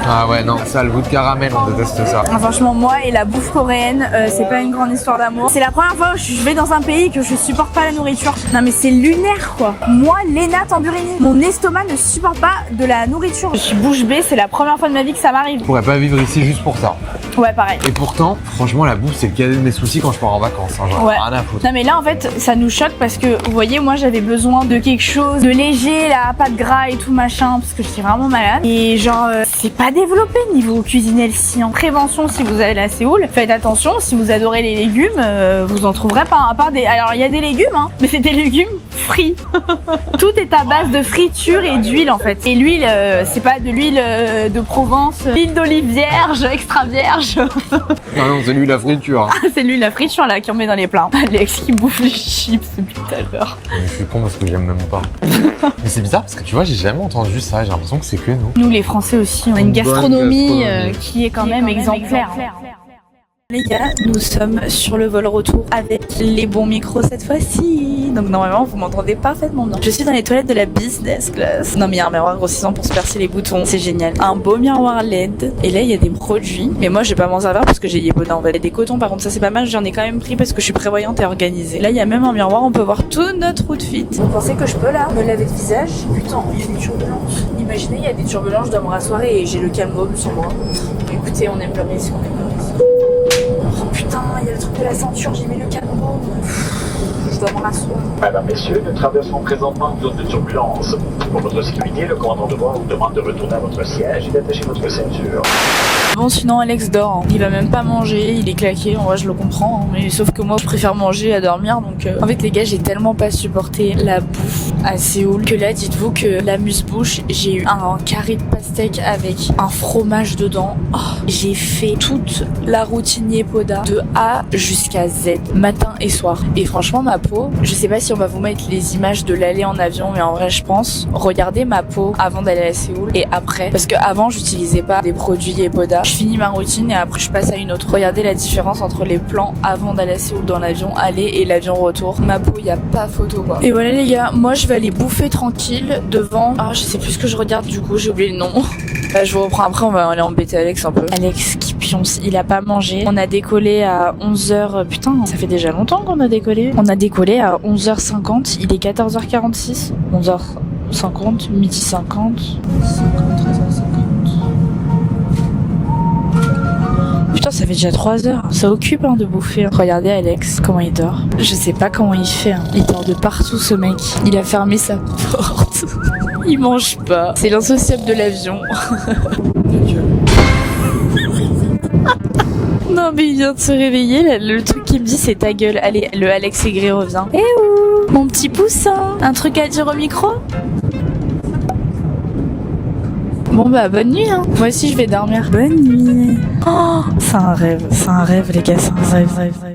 Ah ouais, non, ça, le goût de caramel, on déteste ça. Franchement, moi et la bouffe coréenne, c'est pas une grande histoire d'amour. C'est la première fois où je vais dans un pays que je supporte pas la nourriture. Non mais c'est lunaire quoi. Moi, Léna Tamburini, mon estomac ne supporte pas de la nourriture. Je suis bouche bée, c'est la première fois de ma vie que ça m'arrive. Je pourrais pas vivre ici juste pour ça. Ouais, pareil. Et pourtant, franchement, la bouffe, c'est le cadet de mes soucis quand je pars en vacances. Hein, genre, Ouais. rien à foutre. Non mais là en fait ça nous choque parce que vous voyez moi j'avais besoin de quelque chose de léger là, pas de gras et tout machin parce que je suis vraiment malade et genre c'est pas développé niveau cuisine healthy. En prévention si vous allez à Séoul, faites attention si vous adorez les légumes, vous en trouverez pas à part des... Alors il y a des légumes hein, mais c'est des légumes frits. Tout est à base de friture et d'huile en fait. Et l'huile c'est pas de l'huile de Provence, l'huile d'olive vierge, extra vierge. Ah non, c'est lui la friture. C'est l'huile à friture là qui en met dans les plats. Alex qui bouffe les chips depuis tout à l'heure. Je suis con parce que j'aime même pas. Mais c'est bizarre parce que tu vois, j'ai jamais entendu ça. J'ai l'impression que c'est que nous. Nous les Français aussi, on a une gastronomie qui est quand même exemplaire. Les gars, nous sommes sur le vol retour avec les bons micros cette fois-ci. Donc normalement vous m'entendez parfaitement bien. Je suis dans les toilettes de la business class. Non mais il y a un miroir grossissant pour se percer les boutons, c'est génial. Un beau miroir LED. Et là il y a des produits. Mais moi je vais pas m'en servir parce que j'ai Yeboda en fait. Il y a des cotons par contre ça c'est pas mal, j'en ai quand même pris parce que je suis prévoyante et organisée. Là il y a même un miroir, on peut voir tout notre outfit. Vous pensez que je peux là me laver le visage? Putain, il y a des turbulences. Imaginez il y a des turbulences, je dois me rasseoir et j'ai le calmum sur moi. Écoutez, on aime le risque, on aime le risque. Oh putain, il y a le truc de la ceinture, j'ai mis le calmum. Je dois me rasseoir. Madame, messieurs, nous traversons présentement une zone de turbulence. Pour votre sécurité, le commandant de bord vous demande de retourner à votre siège et d'attacher votre ceinture. Bon sinon Alex dort, hein. Il va même pas manger, il est claqué, en vrai je le comprends, hein. Mais sauf que moi je préfère manger à dormir donc En fait les gars j'ai tellement pas supporté la bouffe à Séoul que là dites-vous que l'amuse-bouche j'ai eu un carré de pastèque avec un fromage dedans. Oh, j'ai fait toute la routine Yeboda de A jusqu'à Z, matin et soir. Et franchement ma peau, je sais pas si on va vous mettre les images de l'aller en avion mais en vrai je pense, regardez ma peau avant d'aller à Séoul et après. Parce que avant j'utilisais pas des produits Yeboda. Je finis ma routine et après je passe à une autre. Regardez la différence entre les plans avant d'aller à Séoul dans l'avion aller et l'avion retour. Ma peau, y a pas photo quoi. Et voilà les gars, moi je vais aller bouffer tranquille devant. Ah, je sais plus ce que je regarde du coup, j'ai oublié le nom. Bah, je vous reprends après, on va aller embêter Alex un peu. Alex qui pionce, il a pas mangé. On a décollé à 11h. Putain, ça fait déjà longtemps qu'on a décollé. On a décollé à 11h50, il est 14h46. 11h50, midi 50. 13h50. Putain, ça fait déjà 3 heures. Ça occupe hein, de bouffer. Regardez Alex, comment il dort. Je sais pas comment il fait. Hein. Il dort de partout ce mec. Il a fermé sa porte. Il mange pas. C'est l'insociable de l'avion. Non mais il vient de se réveiller. Le truc qu'il me dit c'est ta gueule. Allez, le Alex Aigret revient. Eh ouh, mon petit poussin. Un truc à dire au micro? Bon bah bonne nuit hein. Moi aussi je vais dormir. Bonne nuit. Oh, c'est un rêve les gars, c'est un rêve.